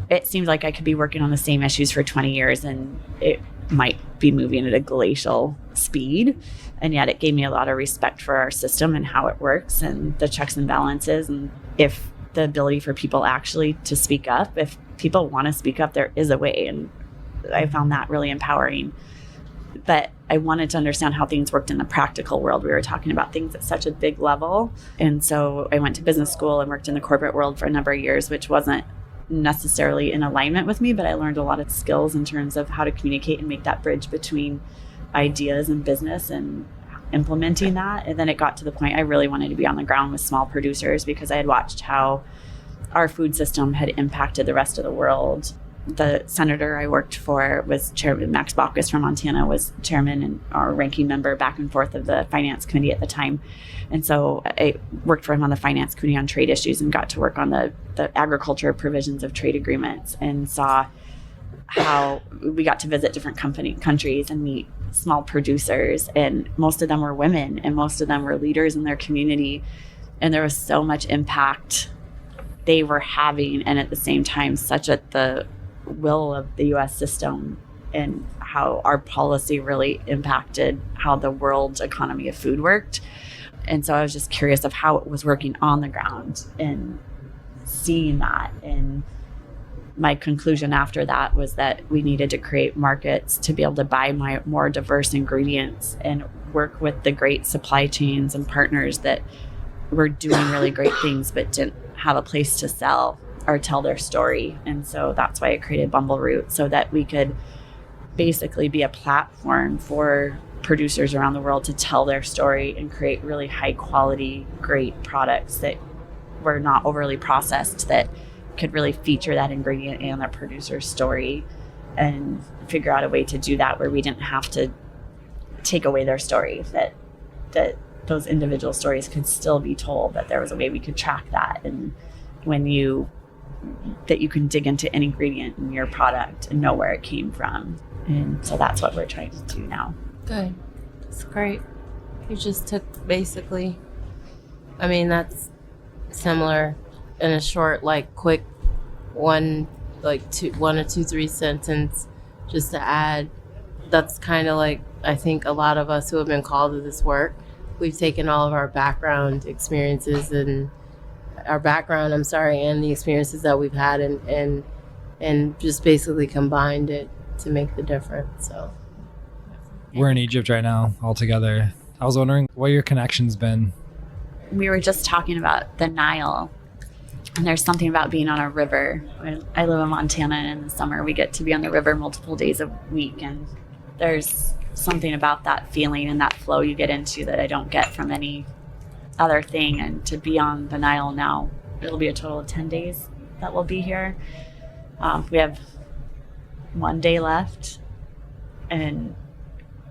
it seemed like I could be working on the same issues for 20 years and it might be moving at a glacial speed. And yet it gave me a lot of respect for our system and how it works and the checks and balances. And if the ability for people actually to speak up, if people want to speak up, there is a way. And I found that really empowering. But I wanted to understand how things worked in the practical world. We were talking about things at such a big level. And so I went to business school and worked in the corporate world for a number of years, which wasn't necessarily in alignment with me, but I learned a lot of skills in terms of how to communicate and make that bridge between ideas and business and implementing that. And then it got to the point I really wanted to be on the ground with small producers because I had watched how our food system had impacted the rest of the world. The senator I worked for was Chairman Max Baucus from Montana, was chairman and our ranking member back and forth of the finance committee at the time. And so I worked for him on the finance committee on trade issues and got to work on the agriculture provisions of trade agreements and saw how we got to visit different countries and meet small producers. And most of them were women and most of them were leaders in their community. And there was so much impact they were having, and at the same time, such at the will of the U.S. system and how our policy really impacted how the world's economy of food worked. And so I was just curious of how it was working on the ground and seeing that and my conclusion after that was that we needed to create markets to be able to buy more diverse ingredients and work with the great supply chains and partners that were doing really great things but didn't have a place to sell or tell their story. And so that's why I created Bumbleroot, so that we could basically be a platform for producers around the world to tell their story and create really high quality, great products that were not overly processed, that could really feature that ingredient and that producer's story, and figure out a way to do that where we didn't have to take away their story, that those individual stories could still be told, that there was a way we could track that. And that you can dig into an ingredient in your product and know where it came from. And so that's what we're trying to do now. Good. That's great. You just took basically, I mean, that's similar in a short, like quick one or two, 3 sentence, just to add. That's kind of like, I think a lot of us who have been called to this work, we've taken all of our background experiences and the experiences that we've had and just basically combined it to make the difference. So We're in Egypt right now all together. I was wondering what your connection's been. We were just talking about the Nile, and there's something about being on a river. I live in Montana, and in the summer we get to be on the river multiple days a week, and there's something about that feeling and that flow you get into that I don't get from any other thing. And to be on the Nile now, it'll be a total of 10 days that we'll be here. We have 1 day left, and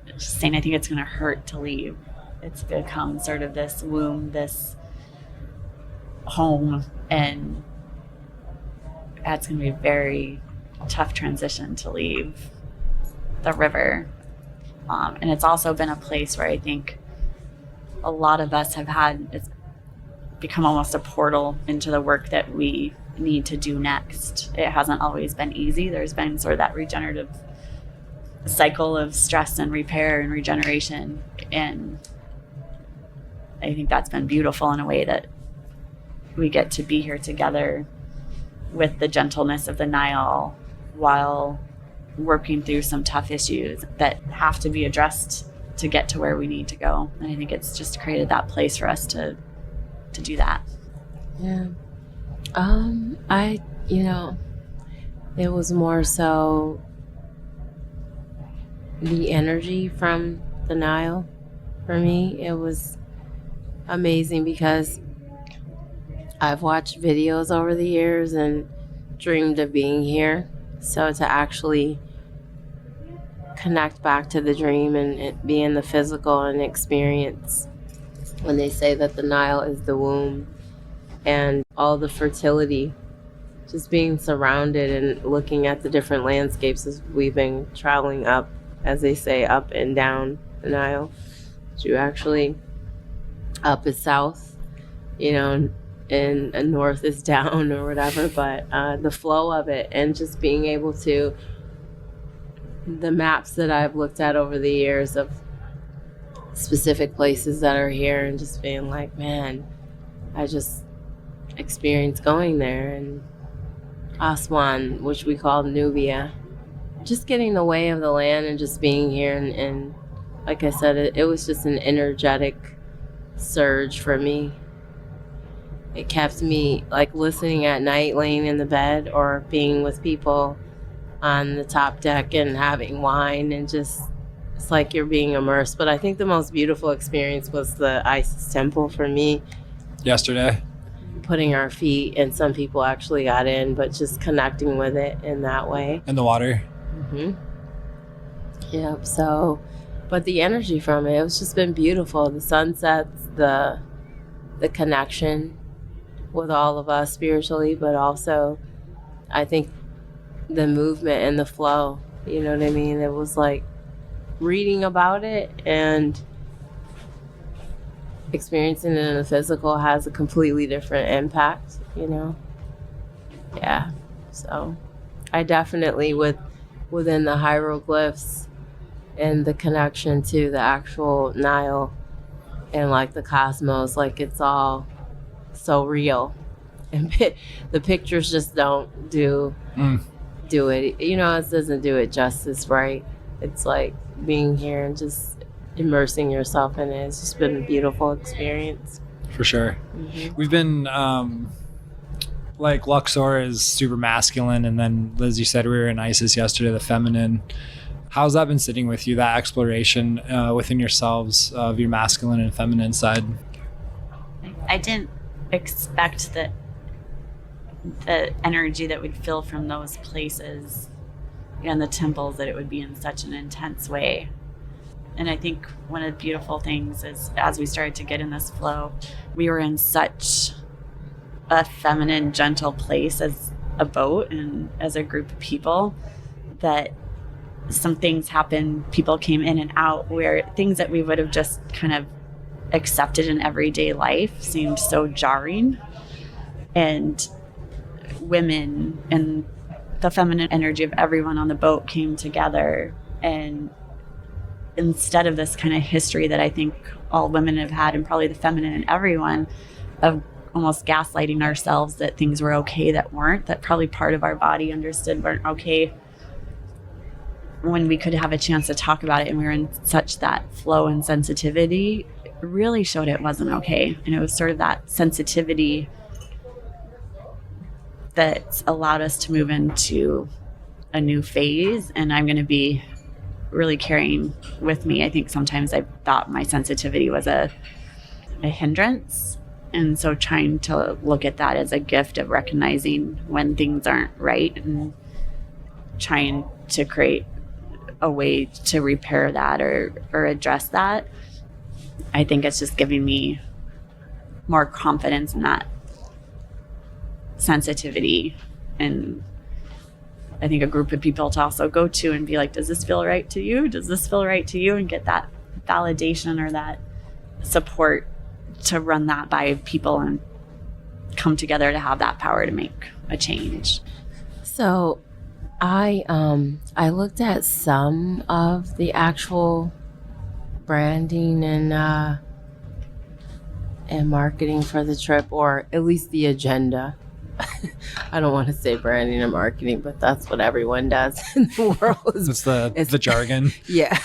just saying, I think it's going to hurt to leave. It's become sort of this womb, this home, and that's going to be a very tough transition to leave the river. And it's also been a place where I think a lot of us have had, it's become almost a portal into the work that we need to do next. It hasn't always been easy. There's been sort of that regenerative cycle of stress and repair and regeneration. And I think that's been beautiful in a way that we get to be here together with the gentleness of the Nile while working through some tough issues that have to be addressed to get to where we need to go. And I think it's just created that place for us to do that. Yeah. It was more so the energy from the Nile for me. It was amazing because I've watched videos over the years and dreamed of being here. So to actually connect back to the dream and it be in the physical and experience when they say that the Nile is the womb and all the fertility, just being surrounded and looking at the different landscapes as we've been traveling up, as they say, up and down the Nile. You actually, up is south, and north is down or whatever, but the flow of it and just being able to, the maps that I've looked at over the years of specific places that are here and just being like, man, I just experienced going there, and Aswan, which we call Nubia, just getting the way of the land and just being here. And like I said, it was just an energetic surge for me. It kept me like listening at night, laying in the bed or being with people on the top deck and having wine, and just, it's like you're being immersed. But I think the most beautiful experience was the Isis temple for me. Yesterday? Putting our feet, and some people actually got in, but just connecting with it in that way. In the water? Mm-hmm. Yep. So, but the energy from it, it's just been beautiful. The sunsets, the connection with all of us spiritually, but also I think the movement and the flow, you know what I mean? It was like reading about it and experiencing it in the physical has a completely different impact, Yeah. So I definitely, within the hieroglyphs and the connection to the actual Nile and like the cosmos, like it's all so real. and the pictures just don't do it. You know, it doesn't do it justice, right? It's like being here and just immersing yourself in it. It's just been a beautiful experience. For sure. Mm-hmm. We've been like Luxor is super masculine, and then Liz, you said we were in Isis yesterday, the feminine. How's that been sitting with you, that exploration within yourselves of your masculine and feminine side? I didn't expect that the energy that would feel from those places and the temples, that it would be in such an intense way. And I think one of the beautiful things is, as we started to get in this flow, we were in such a feminine, gentle place as a boat and as a group of people, that some things happened. People came in and out where things that we would have just kind of accepted in everyday life seemed so jarring. And women and the feminine energy of everyone on the boat came together, and instead of this kind of history that I think all women have had, and probably the feminine in everyone, of almost gaslighting ourselves that things were okay that weren't, that probably part of our body understood weren't okay, when we could have a chance to talk about it and we were in such that flow and sensitivity, it really showed it wasn't okay. And it was sort of that sensitivity that allowed us to move into a new phase. And I'm going to be really carrying with me. I think sometimes I thought my sensitivity was a hindrance. And so trying to look at that as a gift of recognizing when things aren't right and trying to create a way to repair that or address that. I think it's just giving me more confidence in that sensitivity, and I think a group of people to also go to and be like, does this feel right to you? Does this feel right to you? And get that validation or that support to run that by people and come together to have that power to make a change. So I looked at some of the actual branding and marketing for the trip, or at least the agenda. I don't want to say branding and marketing, but that's what everyone does in the world. It's the jargon. Yeah.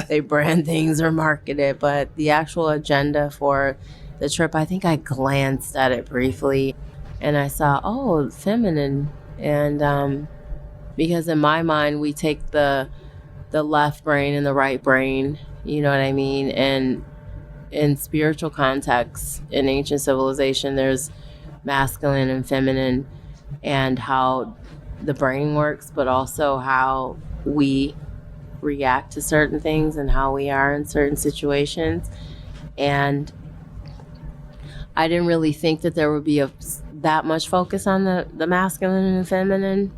They brand things or market it, but the actual agenda for the trip, I think I glanced at it briefly and I saw, oh, feminine. And because in my mind, we take the left brain and the right brain, you know what I mean? And in spiritual contexts, in ancient civilization, there's masculine and feminine, and how the brain works, but also how we react to certain things and how we are in certain situations. And I didn't really think that there would be that much focus on the masculine and feminine.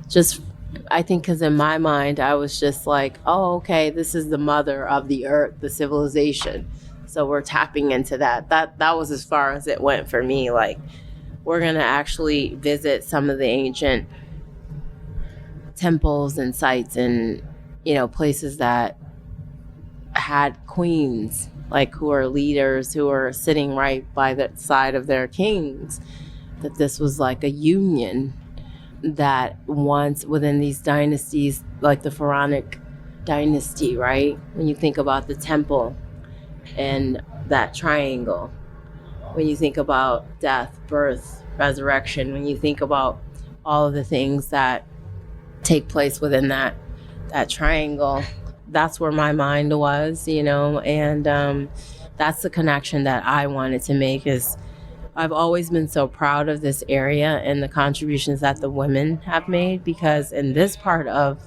Just, I think because in my mind, I was just like, oh, okay, this is the mother of the earth, the civilization. So we're tapping into that. That was as far as it went for me. Like, we're going to actually visit some of the ancient temples and sites and, you know, places that had queens, like who are leaders, who are sitting right by the side of their kings. That this was like a union that once within these dynasties, like the Pharaonic dynasty, right? When you think about the temple and that triangle, when you think about death, birth, resurrection, when you think about all of the things that take place within that triangle, that's where my mind was, you know, and that's the connection that I wanted to make. Is I've always been so proud of this area and the contributions that the women have made, because in this part of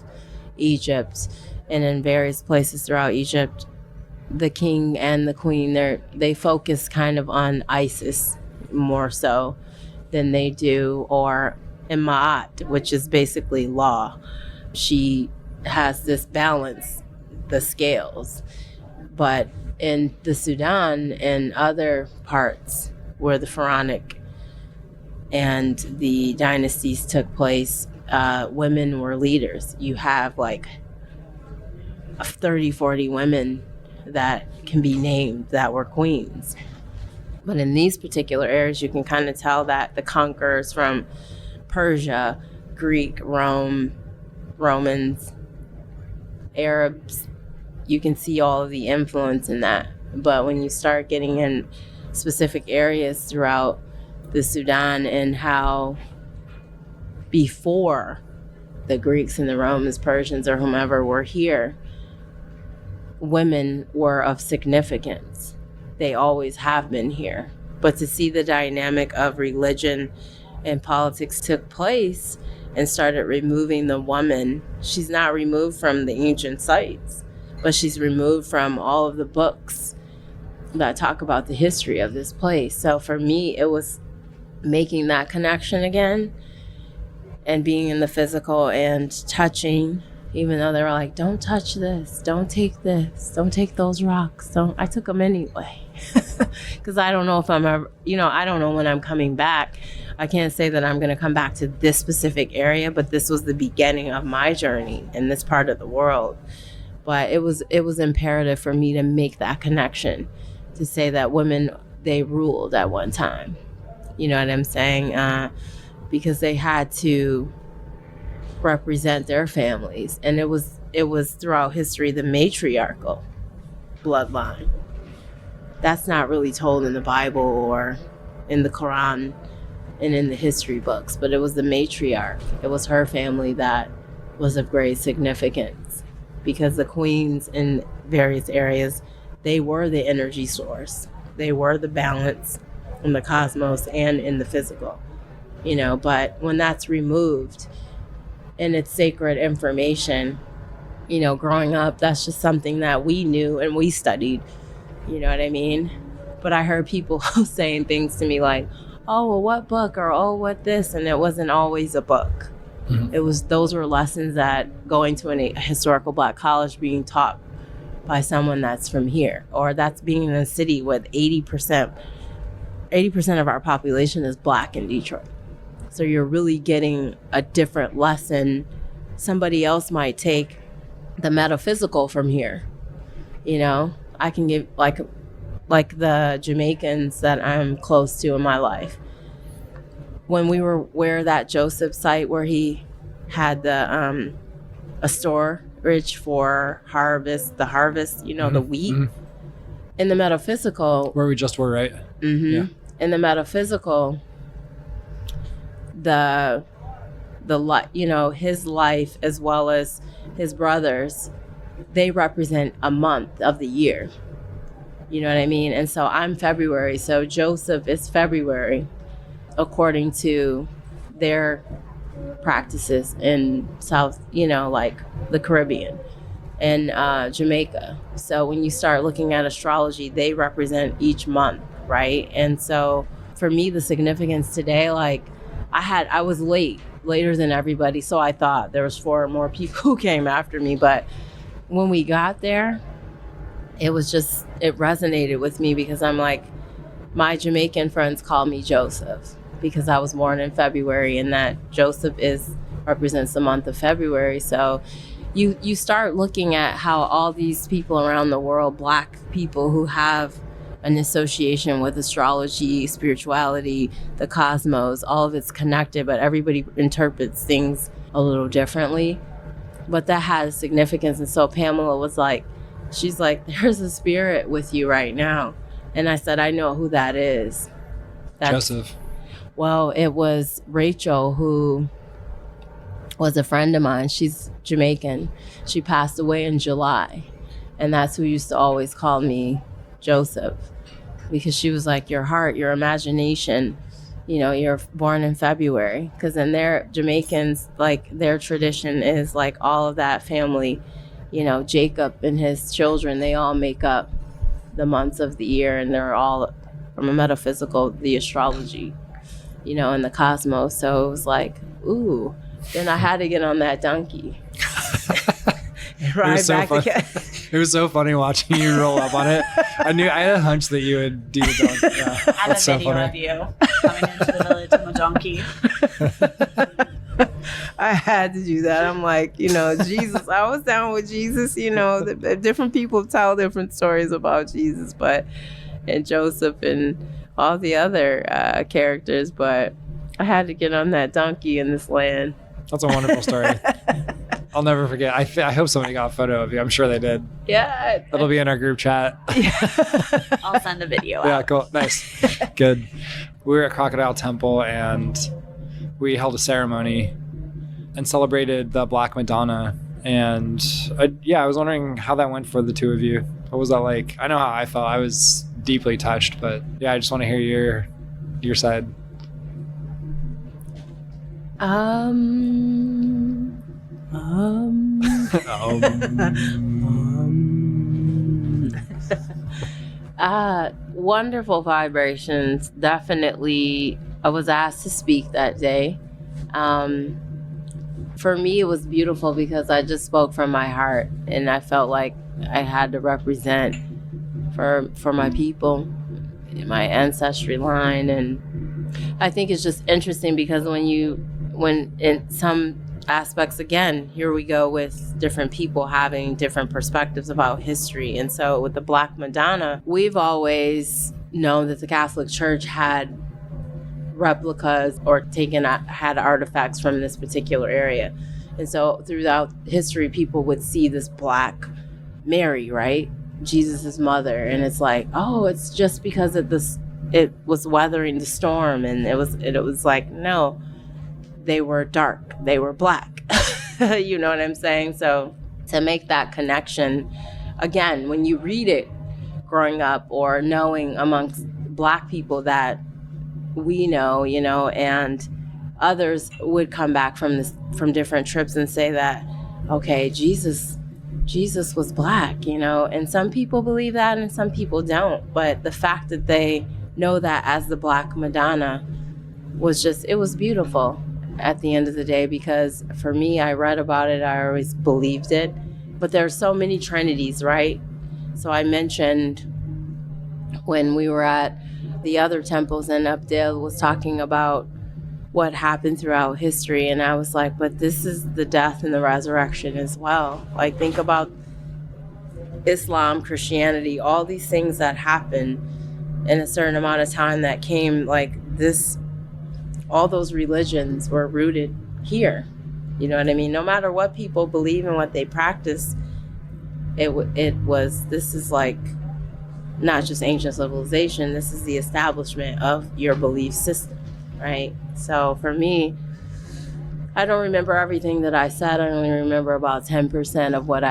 Egypt and in various places throughout Egypt, the king and the queen, they focus kind of on Isis more so than they do, or in Ma'at, which is basically law. She has this balance, the scales. But in the Sudan and other parts where the Pharaonic and the dynasties took place, women were leaders. You have like 30, 40 women that can be named that were queens. But in these particular areas, you can kind of tell that the conquerors from Persia, Greek, Rome, Romans, Arabs, you can see all of the influence in that. But when you start getting in specific areas throughout the Sudan and how before the Greeks and the Romans, Persians, or whomever were here, women were of significance. They always have been here. But to see the dynamic of religion and politics took place and started removing the woman, she's not removed from the ancient sites, but she's removed from all of the books that talk about the history of this place. So for me, it was making that connection again and being in the physical and touching, even though they were like, don't touch this, don't take this, don't take those rocks. I took them anyway. Because I don't know if I'm ever, I don't know when I'm coming back. I can't say that I'm going to come back to this specific area, but this was the beginning of my journey in this part of the world. But it was imperative for me to make that connection, to say that women, they ruled at one time. You know what I'm saying? Because they had to represent their families. And it was throughout history the matriarchal bloodline. That's not really told in the Bible or in the Quran and in the history books, but it was the matriarch. It was her family that was of great significance, because the queens in various areas, they were the energy source. They were the balance in the cosmos and in the physical, but when that's removed and it's sacred information, growing up, that's just something that we knew and we studied. You know what I mean? But I heard people saying things to me like, oh, well, what book? Or, oh, what this? And it wasn't always a book. Mm-hmm. Those were lessons that going to a historical Black college being taught by someone that's from here, or that's being in a city with 80% of our population is Black in Detroit. So you're really getting a different lesson. Somebody else might take the metaphysical from here, I can give like the Jamaicans that I'm close to in my life. When we were where that Joseph site where he had the a storage for the harvest, mm-hmm. the wheat. Mm-hmm. In the metaphysical, where we just were, right? Mm-hmm. Yeah. In the metaphysical, his life as well as his brothers, they represent a month of the year. You know what I mean? And so I'm February. So Joseph is February, according to their practices in South, like the Caribbean and Jamaica. So when you start looking at astrology, they represent each month, right? And so for me, the significance today, I was later than everybody. So I thought there was 4 more people who came after me, but when we got there, it resonated with me, because I'm like, my Jamaican friends call me Joseph because I was born in February, and that Joseph represents the month of February. So you start looking at how all these people around the world, Black people who have an association with astrology, spirituality, the cosmos, all of it's connected, but everybody interprets things a little differently. But that has significance. And so Pamela was like, she's like, there's a spirit with you right now. And I said, I know who that is. Joseph. Well, it was Rachel, who was a friend of mine. She's Jamaican. She passed away in July. And that's who used to always call me Joseph, because she was like, your heart, your imagination, you're born in February. Because in their Jamaicans, their tradition is all of that family, Jacob and his children, they all make up the months of the year, and they're all from a metaphysical, the astrology, and the cosmos. So it was like, ooh, then I had to get on that donkey. Ride back again. It was so funny watching you roll up on it. I had a hunch that you would do the donkey. Yeah, I have a video of you coming into the village on the donkey. I had to do that. I'm like, Jesus, I was down with Jesus, different people tell different stories about Jesus, and Joseph and all the other characters, but I had to get on that donkey in this land. That's a wonderful story. I'll never forget. I hope somebody got a photo of you. I'm sure they did. Yeah. It'll be in our group chat. I'll send a video Yeah, out. cool. Nice. Good. We were at Crocodile Temple and we held a ceremony and celebrated the Black Madonna. And I was wondering how that went for the two of you. What was that like? I know how I felt. I was deeply touched, but yeah, I just want to hear your side. Wonderful vibrations. Definitely, I was asked to speak that day. For me, it was beautiful because I just spoke from my heart, and I felt like I had to represent for my people, my ancestry line. And I think it's just interesting because when in some aspects, again, here we go with different people having different perspectives about history. And so with the Black Madonna, we've always known that the Catholic Church had replicas or had artifacts from this particular area. And so throughout history, people would see this Black Mary, right? Jesus' mother. And it's like, oh, it's just because it was weathering the storm. And it was like, no, they were dark, they were Black. You know what I'm saying? So to make that connection, again, when you read it growing up or knowing amongst Black people that we know, and others would come back from different trips and say that, okay, Jesus was Black, and some people believe that and some people don't. But the fact that they know that as the Black Madonna it was beautiful at the end of the day, because for me, I read about it, I always believed it. But there are so many trinities, right? So I mentioned when we were at the other temples, and Abdel was talking about what happened throughout history, and I was like, but this is the death and the resurrection as well. Like, think about Islam, Christianity, all these things that happened in a certain amount of time that came like this. All those religions were rooted here. You know what I mean? No matter what people believe and what they practice, this is like not just ancient civilization, this is the establishment of your belief system, right? So for me, I don't remember everything that I said. I only remember about 10% of what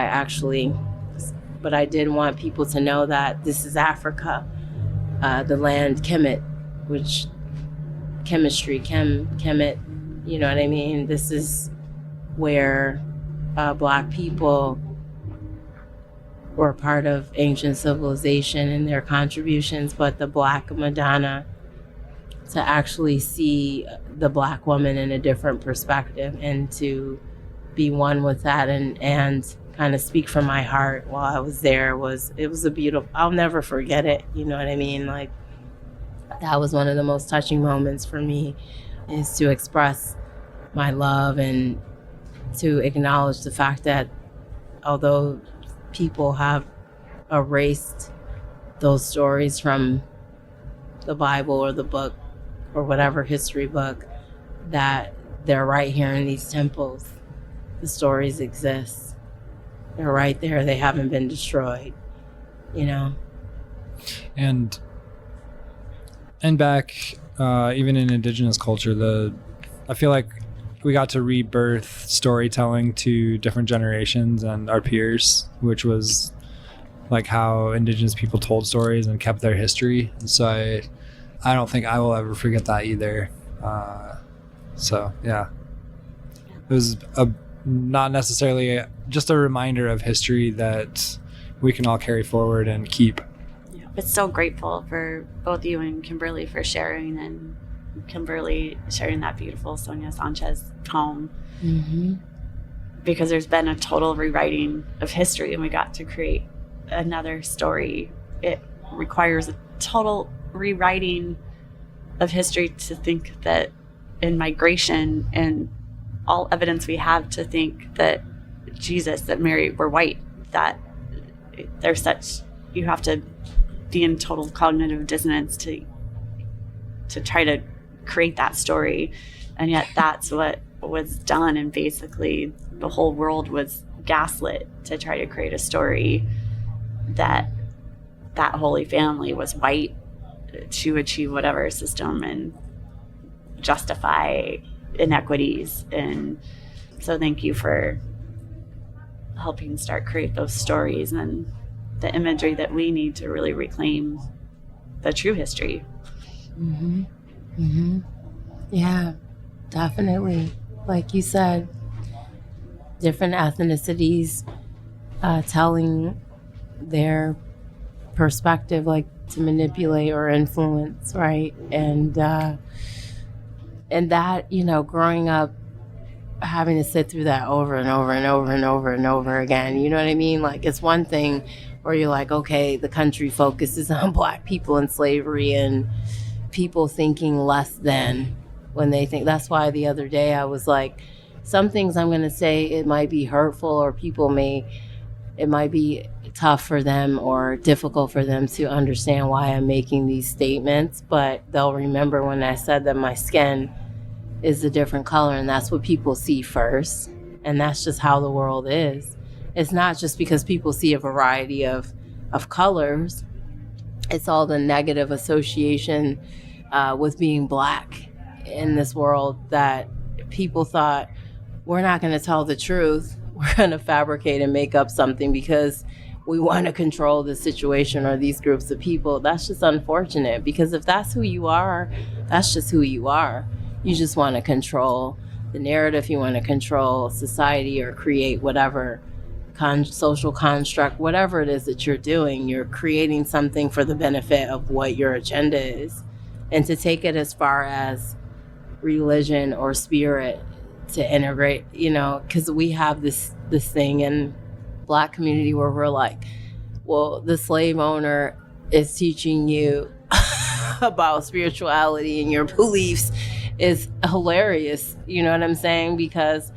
but I did want people to know that this is Africa, the land Kemet, which chemistry, Kemet, you know what I mean? This is where Black people were part of ancient civilization and their contributions, but the Black Madonna, to actually see the Black woman in a different perspective and to be one with that and kind of speak from my heart while I was there it was a beautiful, I'll never forget it, you know what I mean? Like, that was one of the most touching moments for me, is to express my love and to acknowledge the fact that although people have erased those stories from the Bible or the book or whatever history book, that they're right here in these temples. The stories exist. They're right there. They haven't been destroyed, And back, even in indigenous culture, I feel like we got to rebirth storytelling to different generations and our peers, which was like how indigenous people told stories and kept their history. And so I don't think I will ever forget that either. So yeah, it was not necessarily just a reminder of history that we can all carry forward and keep. It's so grateful for both you and Kimberly for sharing, and Kimberly sharing that beautiful Sonia Sanchez poem. Mm-hmm. Because there's been a total rewriting of history, and we got to create another story. It requires a total rewriting of history to think that in migration and all evidence we have to think that Jesus, that Mary were white, that you have to be in total cognitive dissonance to to try to create that story. And yet that's what was done. And basically the whole world was gaslit to try to create a story that Holy Family was white to achieve whatever system and justify inequities. And so thank you for helping start create those stories and the imagery that we need to really reclaim the true history. Mm-hmm. Mm-hmm. Yeah, definitely. Like you said, different ethnicities telling their perspective, like to manipulate or influence, right? And that, growing up, having to sit through that over and over and over and over and over again, you know what I mean? Like, it's one thing where you're like, okay, the country focuses on Black people in slavery and people thinking less than when they think. That's why the other day I was like, some things I'm going to say, it might be hurtful, or it might be tough for them or difficult for them to understand why I'm making these statements, but they'll remember when I said that my skin is a different color, and that's what people see first. And that's just how the world is. It's not just because people see a variety of colors. It's all the negative association with being Black in this world, that people thought, we're not going to tell the truth. We're going to fabricate and make up something because we want to control the situation or these groups of people. That's just unfortunate, because if that's who you are, that's just who you are. You just want to control the narrative. You want to control society or create whatever social construct, whatever it is that you're doing. You're creating something for the benefit of what your agenda is. And to take it as far as religion or spirit to integrate, because we have this thing in Black community where we're like, well, the slave owner is teaching you about spirituality and your beliefs is hilarious. You know what I'm saying? Because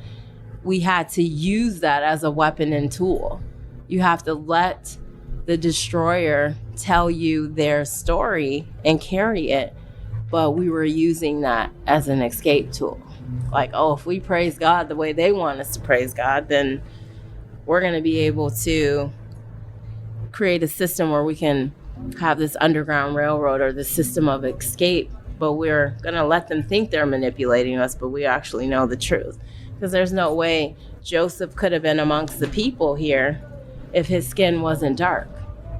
we had to use that as a weapon and tool. You have to let the destroyer tell you their story and carry it. But we were using that as an escape tool. Like, oh, if we praise God the way they want us to praise God, then we're going to be able to create a system where we can have this underground railroad or this system of escape. But we're going to let them think they're manipulating us, but we actually know the truth. Because there's no way Joseph could have been amongst the people here if his skin wasn't dark.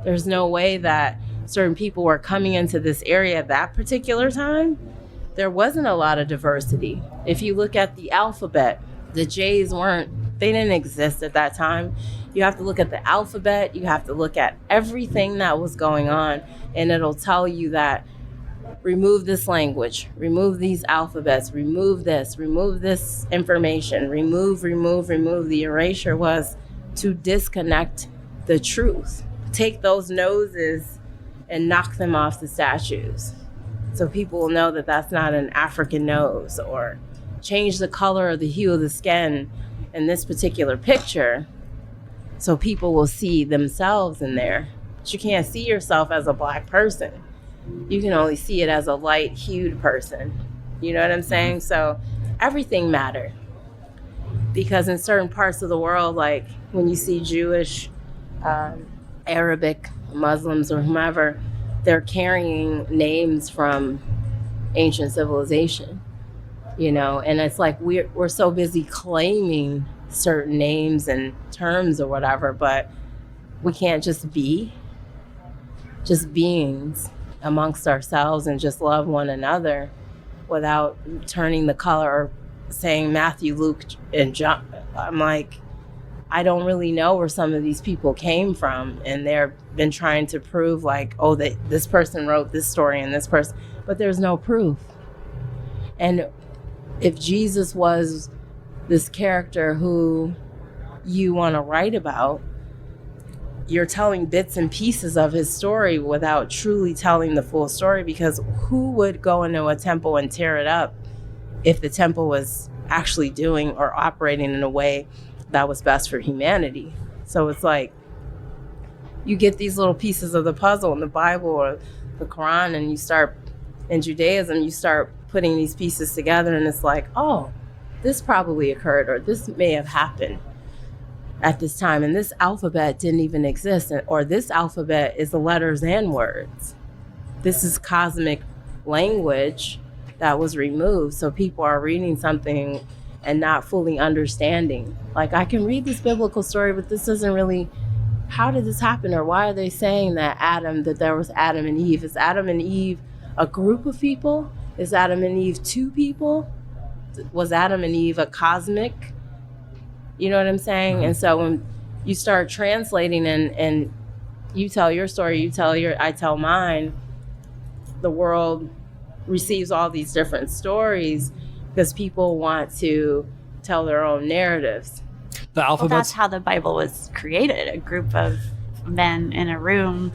There's no way that certain people were coming into this area at that particular time. There wasn't a lot of diversity. If you look at the alphabet, the J's they didn't exist at that time. You have to look at the alphabet. You have to look at everything that was going on, and it'll tell you that remove this language, remove these alphabets, remove this information, remove. The erasure was to disconnect the truth. Take those noses and knock them off the statues, so people will know that that's not an African nose, or change the color or the hue of the skin in this particular picture so people will see themselves in there. But you can't see yourself as a Black person. You can only see it as a light-hued person. You know what I'm saying? So everything mattered. Because in certain parts of the world, like when you see Jewish, Arabic, Muslims, or whomever, they're carrying names from ancient civilization, and it's like we're so busy claiming certain names and terms or whatever, but we can't just be beings amongst ourselves and just love one another without turning the color or saying Matthew, Luke, and John. I'm like, I don't really know where some of these people came from, and they've been trying to prove like, oh, that this person wrote this story and this person, but there's no proof. And if Jesus was this character who you want to write about, you're telling bits and pieces of his story without truly telling the full story, because who would go into a temple and tear it up if the temple was actually doing or operating in a way that was best for humanity? So it's like you get these little pieces of the puzzle in the Bible or the Quran, and you start in Judaism, you start putting these pieces together and it's like, oh, this probably occurred, or this may have happened at this time, and this alphabet didn't even exist, or this alphabet is the letters and words. This is cosmic language that was removed, so people are reading something and not fully understanding. Like, I can read this biblical story, but this doesn't really, how did this happen? Or why are they saying that there was Adam and Eve? Is Adam and Eve a group of people? Is Adam and Eve two people? Was Adam and Eve a cosmic? You know what I'm saying? Mm-hmm. And so when you start translating and you tell your story, I tell mine, the world receives all these different stories because people want to tell their own narratives. The alphabet. Well, that's how the Bible was created, a group of men in a room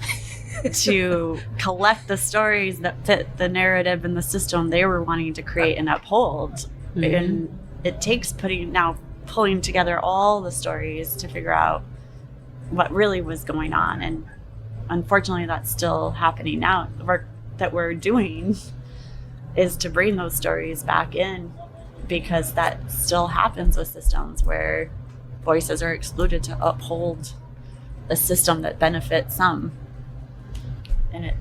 to collect the stories that fit the narrative and the system they were wanting to create and uphold. Mm-hmm. And it takes pulling together all the stories to figure out what really was going on. And unfortunately, that's still happening now. The work that we're doing is to bring those stories back in, because that still happens with systems where voices are excluded to uphold the system that benefits some. And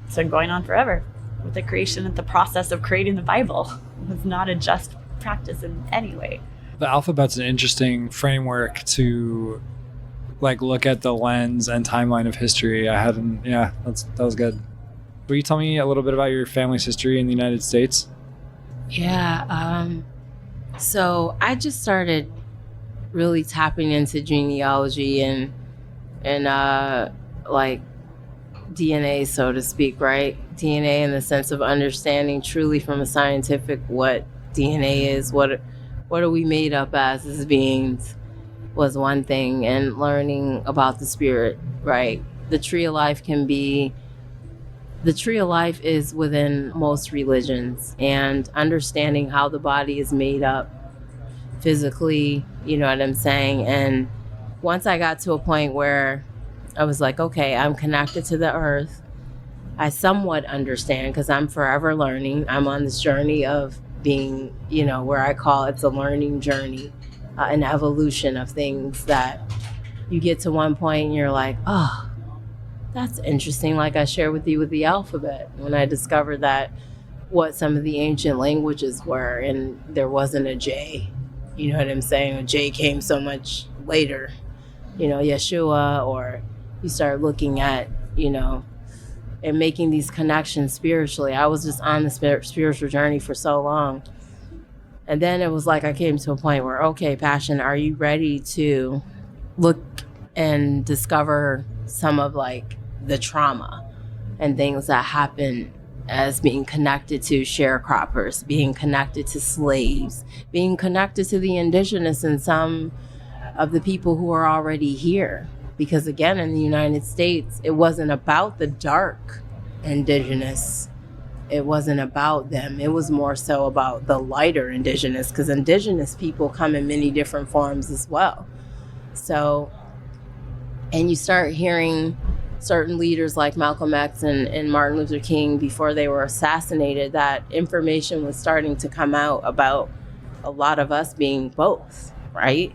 it's been going on forever with the creation and the process of creating the Bible. It's not a just practice in any way. The alphabet's an interesting framework to look at the lens and timeline of history. That was good. Will you tell me a little bit about your family's history in the United States? Yeah. So I just started really tapping into genealogy and DNA, so to speak, right? DNA in the sense of understanding truly from a scientific what DNA is, what are we made up as beings, was one thing, and learning about the spirit, right? The tree of life is within most religions, and understanding how the body is made up physically, you know what I'm saying? And once I got to a point where I was like, okay, I'm connected to the earth. I somewhat understand because I'm forever learning. I'm on this journey of being, where I call it's a learning journey, an evolution of things that you get to one point and you're like, oh, that's interesting. Like I shared with you with the alphabet, when I discovered that what some of the ancient languages were, and there wasn't a J. You know what I'm saying? A J came so much later, Yeshua, or you start looking at, and making these connections spiritually. I was just on the spiritual journey for so long. And then it was like I came to a point where, okay, Pashon, are you ready to look and discover some of the trauma and things that happen as being connected to sharecroppers, being connected to slaves, being connected to the indigenous and some of the people who are already here? Because again, in the United States, it wasn't about the dark indigenous. It wasn't about them. It was more so about the lighter indigenous, because indigenous people come in many different forms as well. So, and you start hearing certain leaders like Malcolm X and Martin Luther King, before they were assassinated, that information was starting to come out about a lot of us being both, right?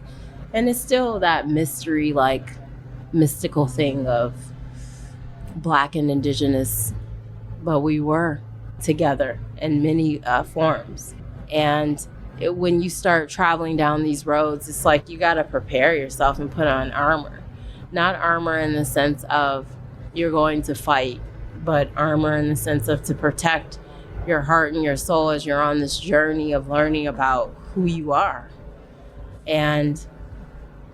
And it's still that mystery, mystical thing of Black and indigenous, but we were together in many forms. And when you start traveling down these roads, it's like you got to prepare yourself and put on armor. Not armor in the sense of you're going to fight, but armor in the sense of to protect your heart and your soul as you're on this journey of learning about who you are. And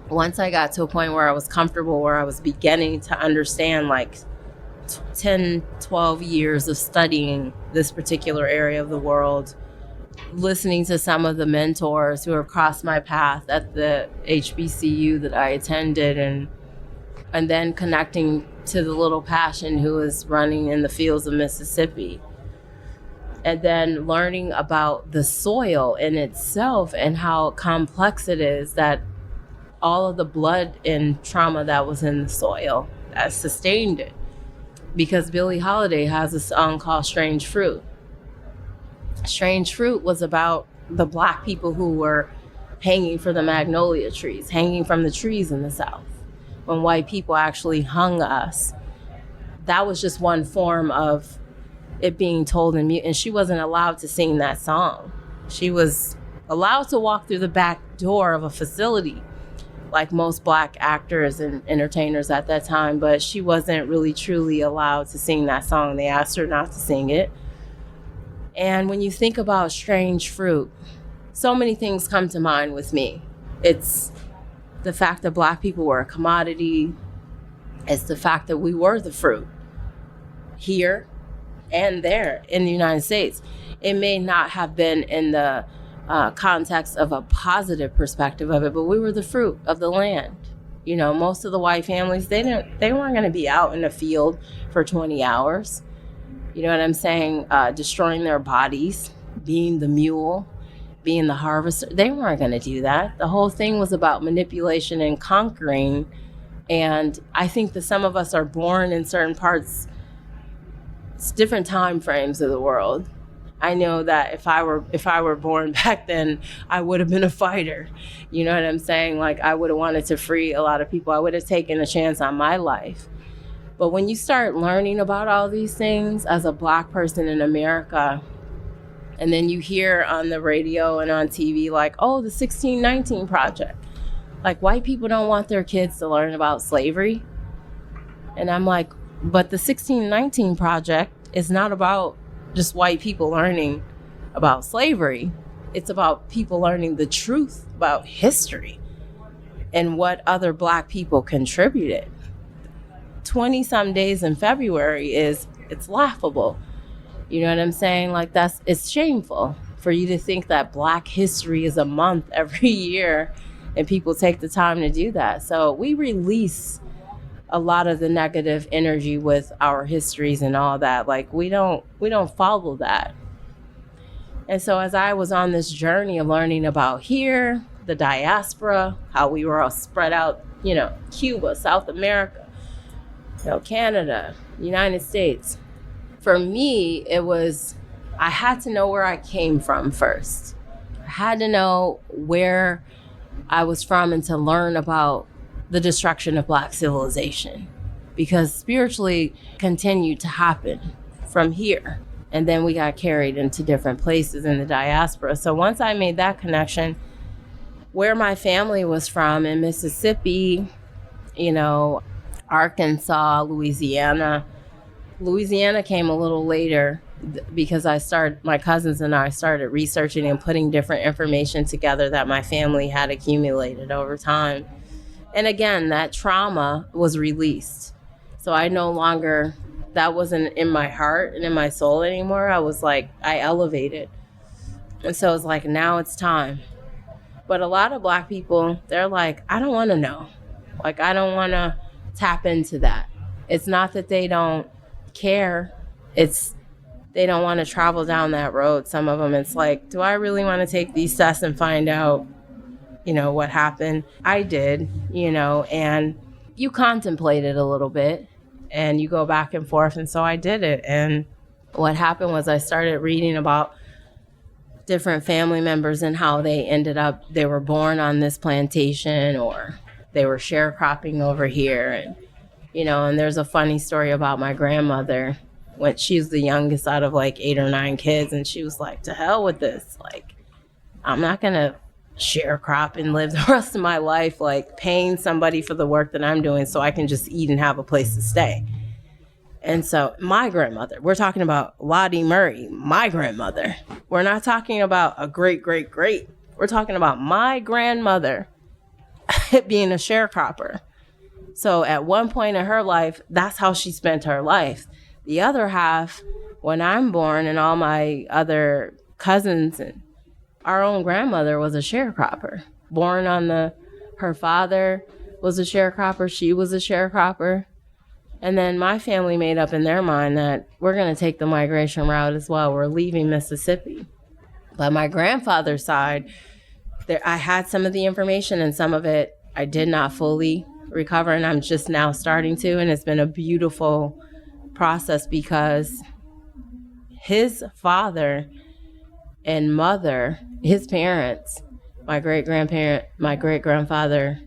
once I got to a point where I was comfortable, where I was beginning to understand 10, 12 years of studying this particular area of the world, listening to some of the mentors who have crossed my path at the HBCU that I attended, and then connecting to the little Pashon who is running in the fields of Mississippi. And then learning about the soil in itself and how complex it is, that all of the blood and trauma that was in the soil that sustained it. because Billie Holiday has a song called Strange Fruit. Strange Fruit was about the Black people who were hanging for the magnolia trees, hanging from the trees in the South. When white people actually hung us, that was just one form of it being told in mute. And she wasn't allowed to sing that song. She was allowed to walk through the back door of a facility like most Black actors and entertainers at that time, but she wasn't really truly allowed to sing that song. They asked her not to sing it. And when you think about Strange Fruit, so many things come to mind with me. It's the fact that Black people were a commodity. It's the fact that we were the fruit here and there in the United States. It may not have been in the context of a positive perspective of it, but we were the fruit of the land. You know, most of the white families, they weren't going to be out in the field for 20 hours. You know what I'm saying? Destroying their bodies, being the mule, being the harvester. They weren't going to do that. The whole thing was about manipulation and conquering. And I think that some of us are born in certain parts, it's different time frames of the world. I know that if I were born back then, I would have been a fighter. You know what I'm saying? Like, I would have wanted to free a lot of people. I would have taken a chance on my life. But when you start learning about all these things as a Black person in America, and then you hear on the radio and on TV, like, oh, the 1619 Project. Like, white people don't want their kids to learn about slavery. And I'm like, but the 1619 Project is not about just white people learning about slavery. It's about people learning the truth about history and what other Black people contributed. 20-some days in February it's laughable. You know what I'm saying? Like, it's shameful for you to think that Black history is a month every year and people take the time to do that. So we release a lot of the negative energy with our histories and all that. Like, we don't follow that. And so as I was on this journey of learning about here, the diaspora, how we were all spread out, you know, Cuba, South America, you know, Canada, United States. For me, I had to know where I came from first. I had to know where I was from and to learn about the destruction of Black civilization, because spiritually continued to happen from here. And then we got carried into different places in the diaspora. So once I made that connection, where my family was from in Mississippi, you know, Arkansas, Louisiana. Louisiana came a little later because my cousins and I started researching and putting different information together that my family had accumulated over time. And again, that trauma was released. So I no longer, that wasn't in my heart and in my soul anymore. I was like, I elevated. And so it's like, now it's time. But a lot of Black people, they're like, I don't want to know. Like, I don't want to tap into that. It's not that they don't care. It's they don't want to travel down that road. Some of them, it's like, do I really want to take these tests and find out, you know, what happened? I did, you know, and you contemplate it a little bit and you go back and forth. And so I did it. And what happened was I started reading about different family members and how they were born on this plantation or they were sharecropping over here. And, you know, and there's a funny story about my grandmother when she's the youngest out of like 8 or 9 kids. And she was like, to hell with this. Like, I'm not going to sharecrop and live the rest of my life, like paying somebody for the work that I'm doing so I can just eat and have a place to stay. And so my grandmother, we're talking about Lottie Murray, my grandmother. We're not talking about a great. We're talking about my grandmother being a sharecropper. So at one point in her life, that's how she spent her life. The other half, when I'm born and all my other cousins and our own grandmother was a sharecropper. Born on her father was a sharecropper. She was a sharecropper. And then my family made up in their mind that we're going to take the migration route as well. We're leaving Mississippi. But my grandfather's side, I had some of the information and some of it I did not fully recover. And I'm just now starting to. And it's been a beautiful process because his father and mother, his parents, my great-grandparent, my great-grandfather,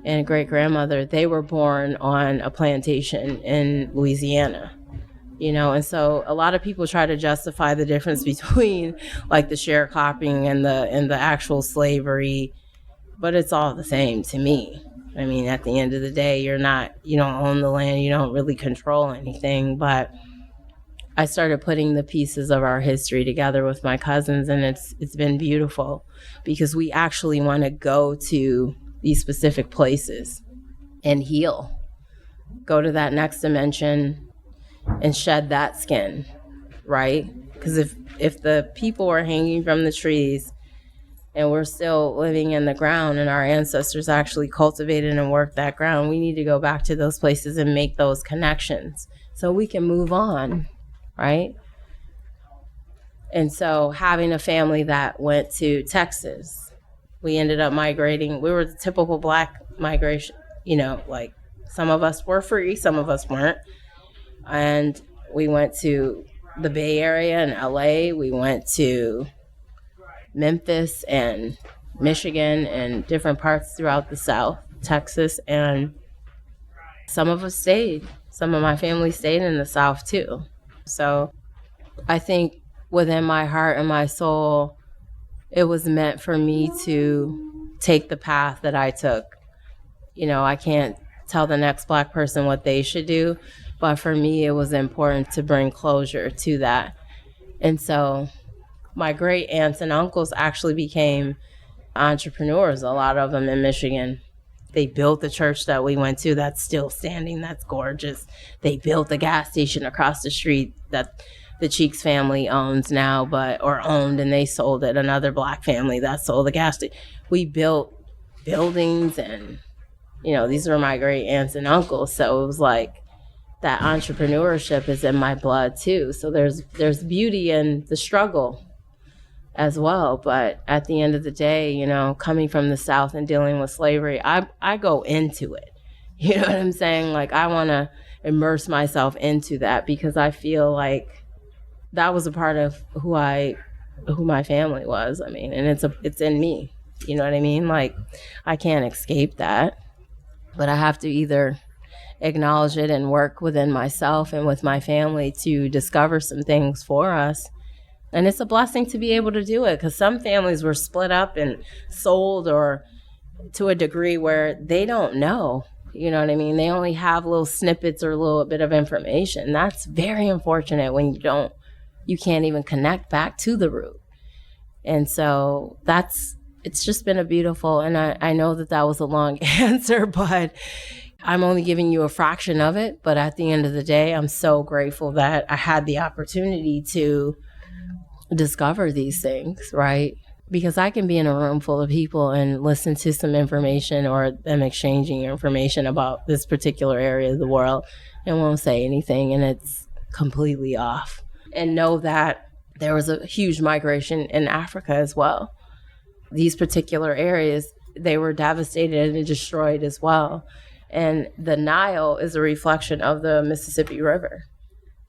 and great-grandmother, they were born on a plantation in Louisiana. And so a lot of people try to justify the difference between like the sharecropping and the actual slavery, but it's all the same to me. I mean, at the end of the day, you don't own the land, you don't really control anything. But I started putting the pieces of our history together with my cousins, and it's been beautiful because we actually want to go to these specific places and heal, go to that next dimension and shed that skin, right? Because if the people are hanging from the trees and we're still living in the ground and our ancestors actually cultivated and worked that ground, we need to go back to those places and make those connections so we can move on, right? And so having a family that went to Texas, we ended up migrating. We were the typical Black migration, like some of us were free, some of us weren't. And we went to the Bay Area and LA. We went to Memphis and Michigan and different parts throughout the South, Texas. And some of us stayed. Some of my family stayed in the South too. So I think within my heart and my soul, it was meant for me to take the path that I took. I can't tell the next Black person what they should do. But for me, it was important to bring closure to that. And so my great aunts and uncles actually became entrepreneurs, a lot of them in Michigan. They built the church that we went to that's still standing, that's gorgeous. They built the gas station across the street that the Cheeks family owns now, owned, and they sold it. Another Black family that sold the gas station. We built buildings, and, these were my great aunts and uncles. So it was like, that entrepreneurship is in my blood too. So there's beauty in the struggle as well. But at the end of the day, coming from the South and dealing with slavery, I go into it. You know what I'm saying? Like, I want to immerse myself into that because I feel like that was a part of who my family was. I mean, and it's in me. You know what I mean? Like, I can't escape that, but I have to either acknowledge it and work within myself and with my family to discover some things for us. And it's a blessing to be able to do it because some families were split up and sold or to a degree where they don't know. You know what I mean? They only have little snippets or a little bit of information. That's very unfortunate when you can't even connect back to the root. And so it's just been a beautiful, and I know that was a long answer, but I'm only giving you a fraction of it. But at the end of the day, I'm so grateful that I had the opportunity to discover these things, right? Because I can be in a room full of people and listen to some information or them exchanging information about this particular area of the world and won't say anything, and it's completely off. And know that there was a huge migration in Africa as well. These particular areas, they were devastated and destroyed as well. And the Nile is a reflection of the Mississippi River.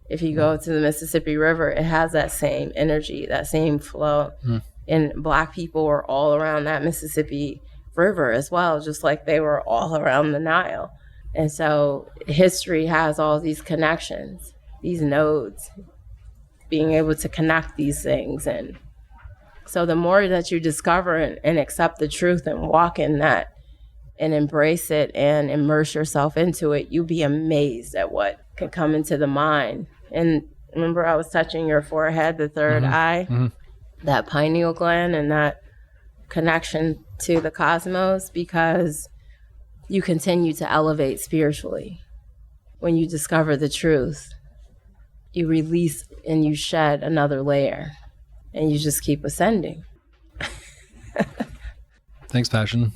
If you go to the Mississippi River, it has that same energy, that same flow. And Black people were all around that Mississippi River as well, just like they were all around the Nile. And so history has all these connections, these nodes, being able to connect these things. And so the more that you discover and accept the truth and walk in that and embrace it and immerse yourself into it, you'll be amazed at what can come into the mind. And remember, I was touching your forehead, the third eye, that pineal gland, and that connection to the cosmos, because you continue to elevate spiritually. When you discover the truth, you release and you shed another layer, and you just keep ascending. Thanks, Pashon.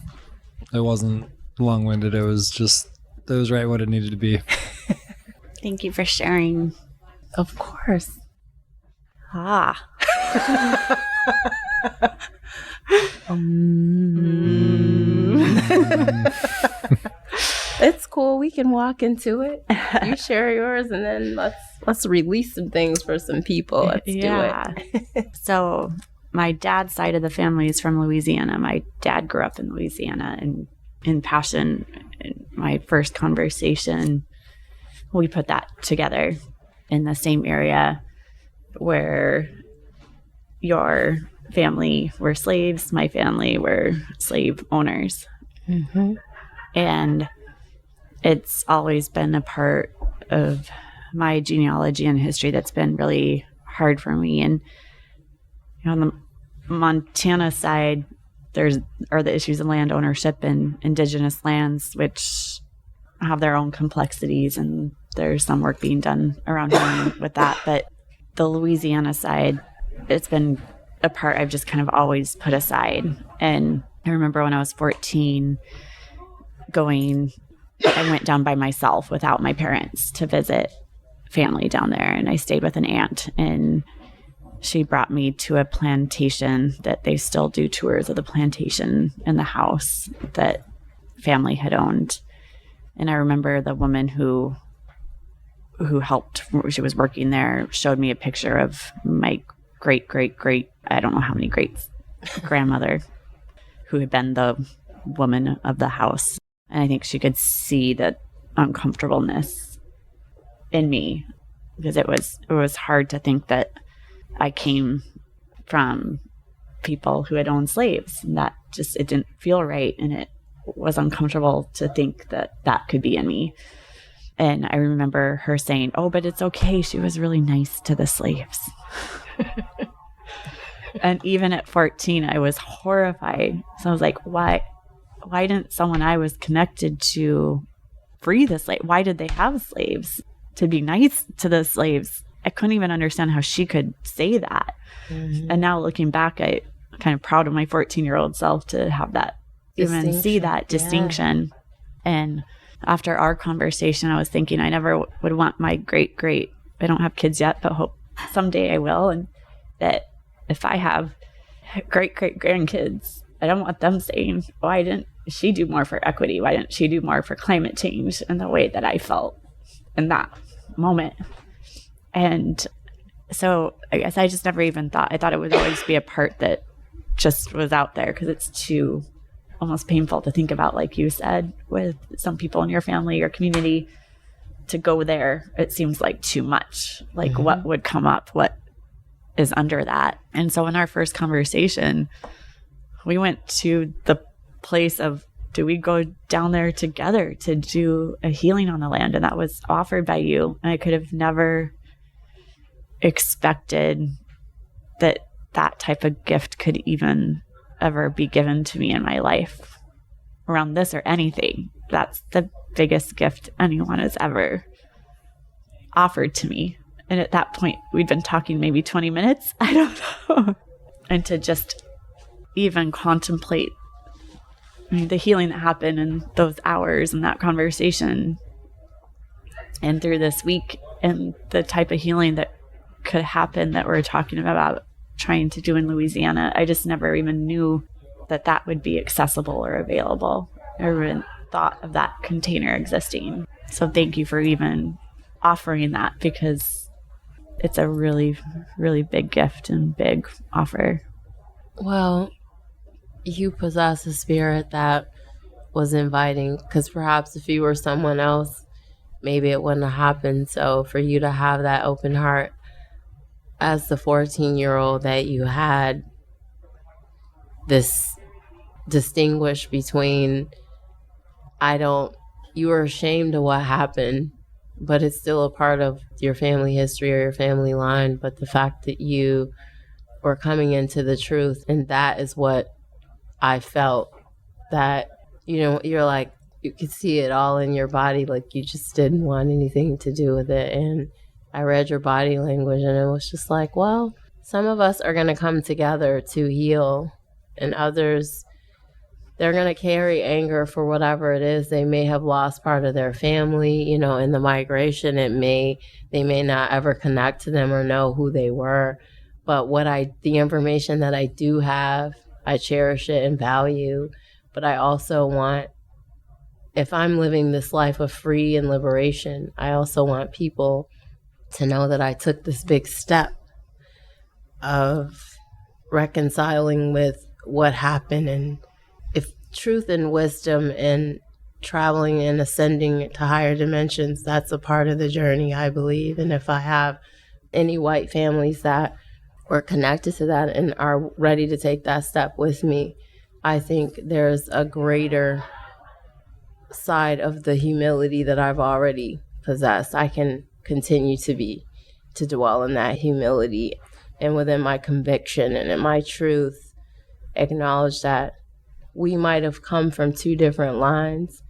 It wasn't long-winded. It was right what it needed to be. Thank you for sharing. Of course. It's cool. We we can walk into it. You share yours, and then let's release some things for some people. Let's do it. So my dad's side of the family is from Louisiana. My dad grew up in Louisiana, and in Pashon, in my first conversation, we put that together in the same area where your family were slaves, my family were slave owners. Mm-hmm. And it's always been a part of my genealogy and history that's been really hard for me. And on the Montana side, are the issues of land ownership and indigenous lands, which have their own complexities, and there's some work being done around here with that. But the Louisiana side, it's been a part I've just kind of always put aside. And I remember when I was 14 I went down by myself without my parents to visit family down there, and I stayed with an aunt, and she brought me to a plantation that they still do tours of the plantation in the house that family had owned. And I remember the woman who helped, she was working there, showed me a picture of my great, I don't know how many greats, grandmother, who had been the woman of the house. And I think she could see the uncomfortableness in me, because it was hard to think that I came from people who had owned slaves, and that just, it didn't feel right, and it was uncomfortable to think that that could be in me. And I remember her saying, "Oh, but it's okay. She was really nice to the slaves." And even at 14, I was horrified. So I was like, why didn't someone I was connected to free the slave? Why did they have slaves? To be nice to the slaves. I couldn't even understand how she could say that. Mm-hmm. And now looking back, I'm kind of proud of my 14-year-old self to have that, even see that distinction. And after our conversation, I was thinking I never would want my great, I don't have kids yet, but hope someday I will. And that if I have great grandkids, I don't want them saying, why didn't she do more for equity? Why didn't she do more for climate change in the way that I felt in that moment? And so I guess I just never even thought, I thought it would always be a part that just was out there, because it's too almost painful to think about, like you said, with some people in your family or community, to go there. It seems like too much, like mm-hmm. what would come up, what is under that. And so in our first conversation, we went to the place of, do we go down there together to do a healing on the land? And that was offered by you. And I could have never expected that type of gift could even ever be given to me in my life around this or anything. That's the biggest gift anyone has ever offered to me. And at that point, we'd been talking maybe 20 minutes. I don't know. And to just even contemplate, I mean, the healing that happened in those hours and that conversation, and through this week, and the type of healing that could happen that we're talking about trying to do in Louisiana, I just never even knew that would be accessible or available. I never even thought of that container existing. So thank you for even offering that, because it's a really, really big gift and big offer. Well, you possess a spirit that was inviting, because perhaps if you were someone else, maybe it wouldn't have happened. So for you to have that open heart as the 14-year-old that you had, this distinguish between, you were ashamed of what happened, but it's still a part of your family history or your family line. But the fact that you were coming into the truth, and that is what I felt, that, you're like, you could see it all in your body, like you just didn't want anything to do with it. And I read your body language, and it was just like, well, some of us are going to come together to heal, and others, they're going to carry anger for whatever it is. They may have lost part of their family, in the migration. They may not ever connect to them or know who they were. But the information that I do have, I cherish it and value. But I also want if I'm living this life of free and liberation, I also want people to know that I took this big step of reconciling with what happened. And if truth and wisdom and traveling and ascending to higher dimensions, that's a part of the journey, I believe. And if I have any white families that were connected to that and are ready to take that step with me, I think there's a greater side of the humility that I've already possessed. I can continue to dwell in that humility, and within my conviction and in my truth, acknowledge that we might have come from two different lines.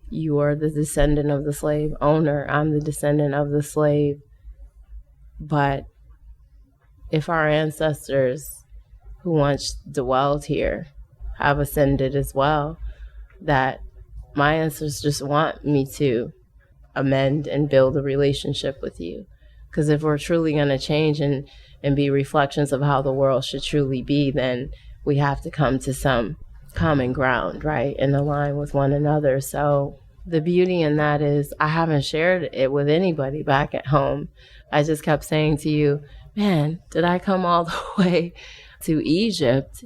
You are the descendant of the slave owner. I'm the descendant of the slave. But if our ancestors who once dwelled here have ascended as well, that my ancestors want me to amend and build a relationship with you. Because if we're truly going to change and be reflections of how the world should truly be, then we have to come to some common ground, right? And align with one another. So the beauty in that is I haven't shared it with anybody back at home. I just kept saying to you, man, did I come all the way to Egypt?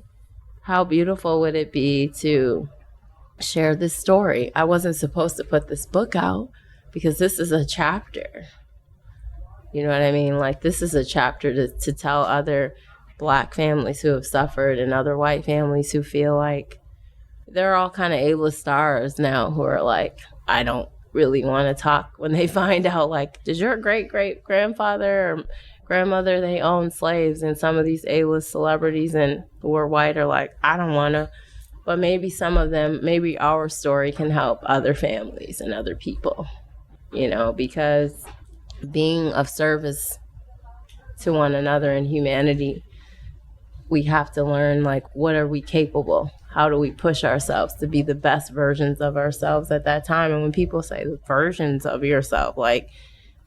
How beautiful would it be to share this story? I wasn't supposed to put this book out because this is a chapter. You know what I mean? Like, this is a chapter to tell other Black families who have suffered and other white families who feel like they're all kind of A-list stars now who are like, I don't really want to talk when they find out, like, did your great-great-grandfather or grandmother, they owned slaves? And some of these A-list celebrities and who are white are like, I don't want to. But maybe some of them, maybe our story can help other families and other people, you know, because being of service to one another in humanity, we have to learn, like, what are we capable? How do we push ourselves to be the best versions of ourselves at that time? And when people say the versions of yourself, like,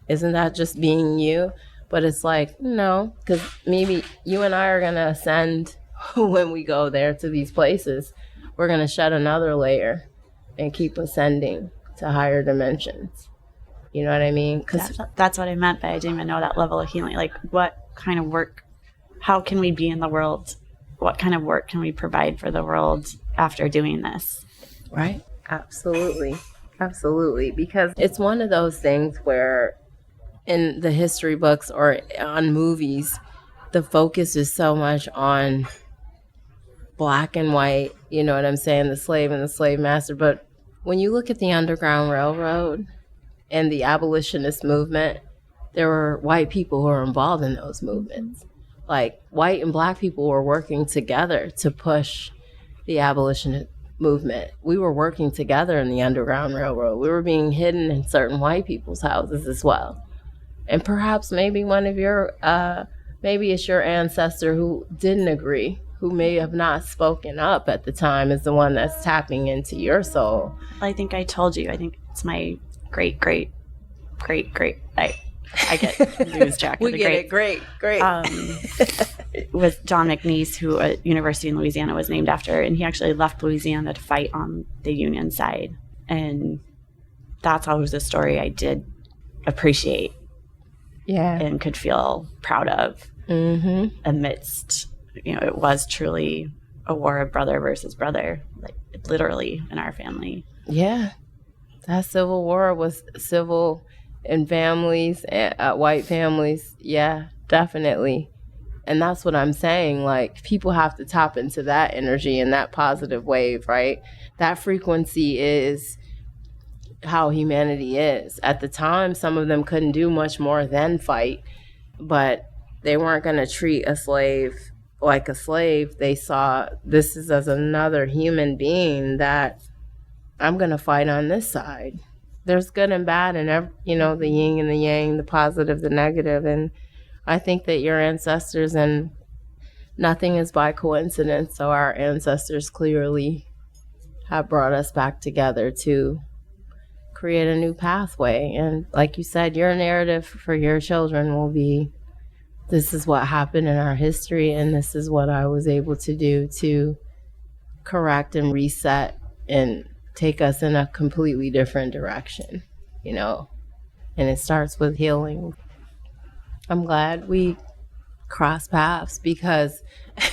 isn't that just being you? But it's like, no, because maybe you and I are going to ascend when we go there to these places. We're going to shed another layer and keep ascending to higher dimensions. You know what I mean? Because that's what I meant by I didn't even know that level of healing. Like, what kind of work, how can we be in the world? What kind of work can we provide for the world after doing this? Right? Absolutely. Absolutely. Because it's one of those things where in the history books or on movies, the focus is so much on black and white, you know what I'm saying, the slave and the slave master. But when you look at the Underground Railroad and the abolitionist movement, there were white people who were involved in those movements. Like, white and black people were working together to push the abolitionist movement. We were working together in the Underground Railroad. We were being hidden in certain white people's houses as well. And perhaps maybe one of your, maybe it's your ancestor who didn't agree, who may have not spoken up at the time, is the one that's tapping into your soul. I think I told you, I think it's my great. I get lose track of we the get great. it. Great. With John McNeese, who a university in Louisiana was named after, and he actually left Louisiana to fight on the Union side. And that's always a story I did appreciate. Yeah. And could feel proud of amidst, you know, it was truly a war of brother versus brother, like literally in our family. Yeah. That Civil War was civil in families, white families. Yeah, definitely. And that's what I'm saying. Like, people have to tap into that energy and that positive wave, right? That frequency is how humanity is. At the time, some of them couldn't do much more than fight, but they weren't going to treat a slave like a slave. They saw this is as another human being that I'm going to fight on this side. There's good and bad and, you know, the yin and the yang, the positive, the negative. And I think that your ancestors, and nothing is by coincidence, so our ancestors clearly have brought us back together to create a new pathway. And like you said, your narrative for your children will be, this is what happened in our history, and this is what I was able to do to correct and reset and take us in a completely different direction, you know, and it starts with healing. I'm glad we crossed paths because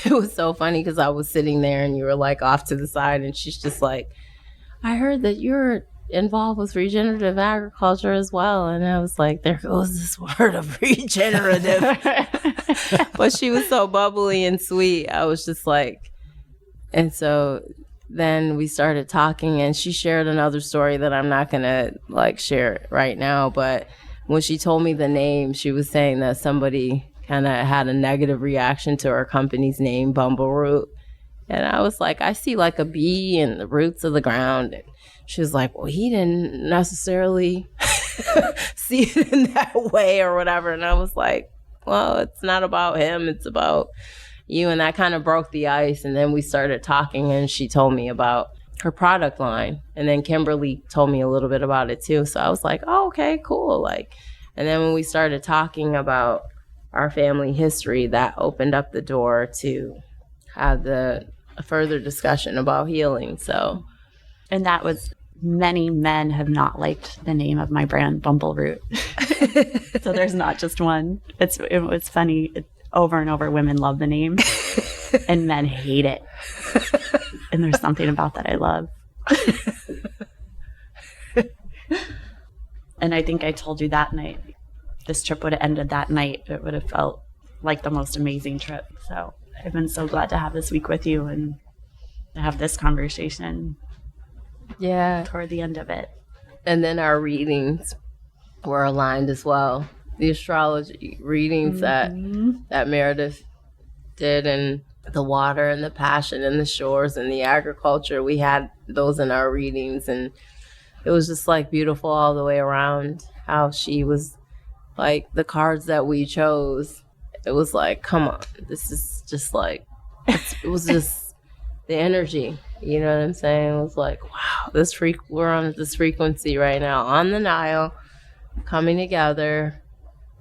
it was so funny because I was sitting there and you were like off to the side and she's just like, I heard that you're involved with regenerative agriculture as well. And I was like, there goes this word of regenerative. But she was so bubbly and sweet. I was just like, and so then we started talking and she shared another story that I'm not going to like share right now. But when she told me the name, she was saying that somebody kind of had a negative reaction to her company's name, Bumbleroot. And I was like, I see like a bee in the roots of the ground. And she was like, well, he didn't necessarily see it in that way or whatever. And I was like, well, it's not about him. It's about you. And that kind of broke the ice. And then we started talking and she told me about her product line. And then Kimberly told me a little bit about it too. So I was like, oh, okay, cool. Like, and then when we started talking about our family history, that opened up the door to have a further discussion about healing. So, and that was, many men have not liked the name of my brand, Bumbleroot. So there's not just one. It's funny. Over and over, women love the name and men hate it. And there's something about that I love. And I think I told you that night, this trip would have ended that night. It would have felt like the most amazing trip. So I've been so glad to have this week with you and to have this conversation. Yeah. Toward the end of it. And then our readings were aligned as well. The astrology readings that Meredith did, and the water and the passion and the shores and the agriculture, we had those in our readings. And it was just like beautiful all the way around how she was like the cards that we chose. It was like, come on, this is just like, it was just the energy. You know what I'm saying? It was like, wow, we're on this frequency right now on the Nile, coming together,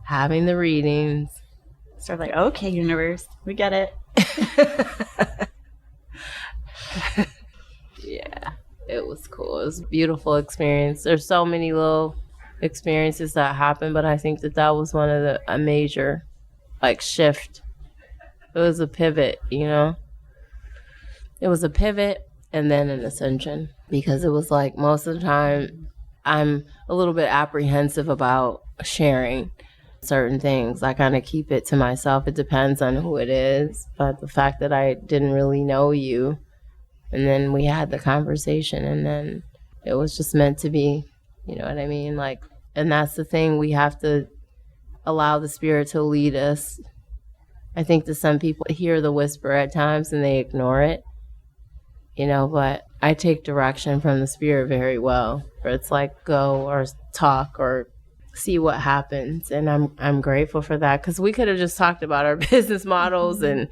having the readings. So like, okay, universe, we get it. Yeah, it was cool. It was a beautiful experience. There's so many little experiences that happened, but I think that was one of a major like shift. It was a pivot, you know? It was a pivot and then an ascension, because it was like most of the time I'm a little bit apprehensive about sharing certain things. I kind of keep it to myself. It depends on who it is. But the fact that I didn't really know you, and then we had the conversation, and then it was just meant to be, you know what I mean? Like, and that's the thing, we have to allow the spirit to lead us. I think that some people hear the whisper at times and they ignore it, you know, but I take direction from the spirit very well. Where it's like, go or talk or see what happens. And I'm grateful for that, because we could have just talked about our business models and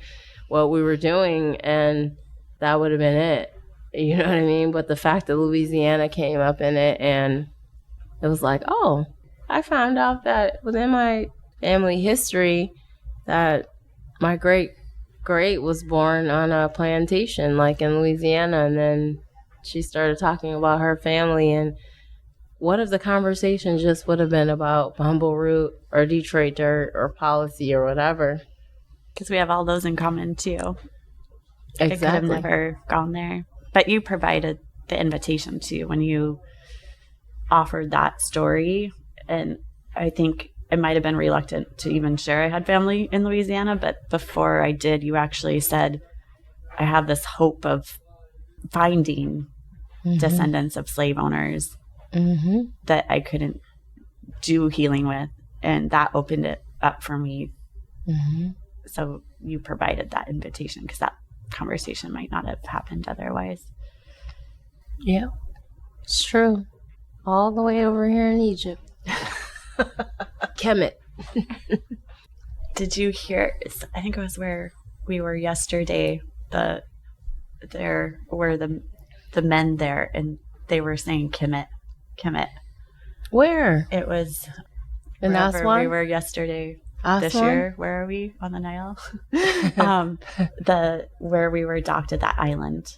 what we were doing, and that would have been it. You know what I mean? But the fact that Louisiana came up in it, and it was like, oh, I found out that within my family history that my great was born on a plantation like in Louisiana. And then she started talking about her family, and what if the conversation just would have been about Bumbleroot or Detroit dirt or policy or whatever? Because we have all those in common too. Exactly. I could have never gone there. But you provided the invitation to when you offered that story. And I think I might have been reluctant to even share I had family in Louisiana. But before I did, you actually said, I have this hope of finding descendants of slave owners that I couldn't do healing with. And that opened it up for me. So you provided that invitation, because that conversation might not have happened otherwise. Yeah, it's true. All the way over here in Egypt. Kemet. Did you hear, I think it was where we were yesterday, there were the men there, and they were saying Kemet. Where? It was in Aswan? We were yesterday. Aswan? This year. Where are we? On the Nile? Where we were docked at that island.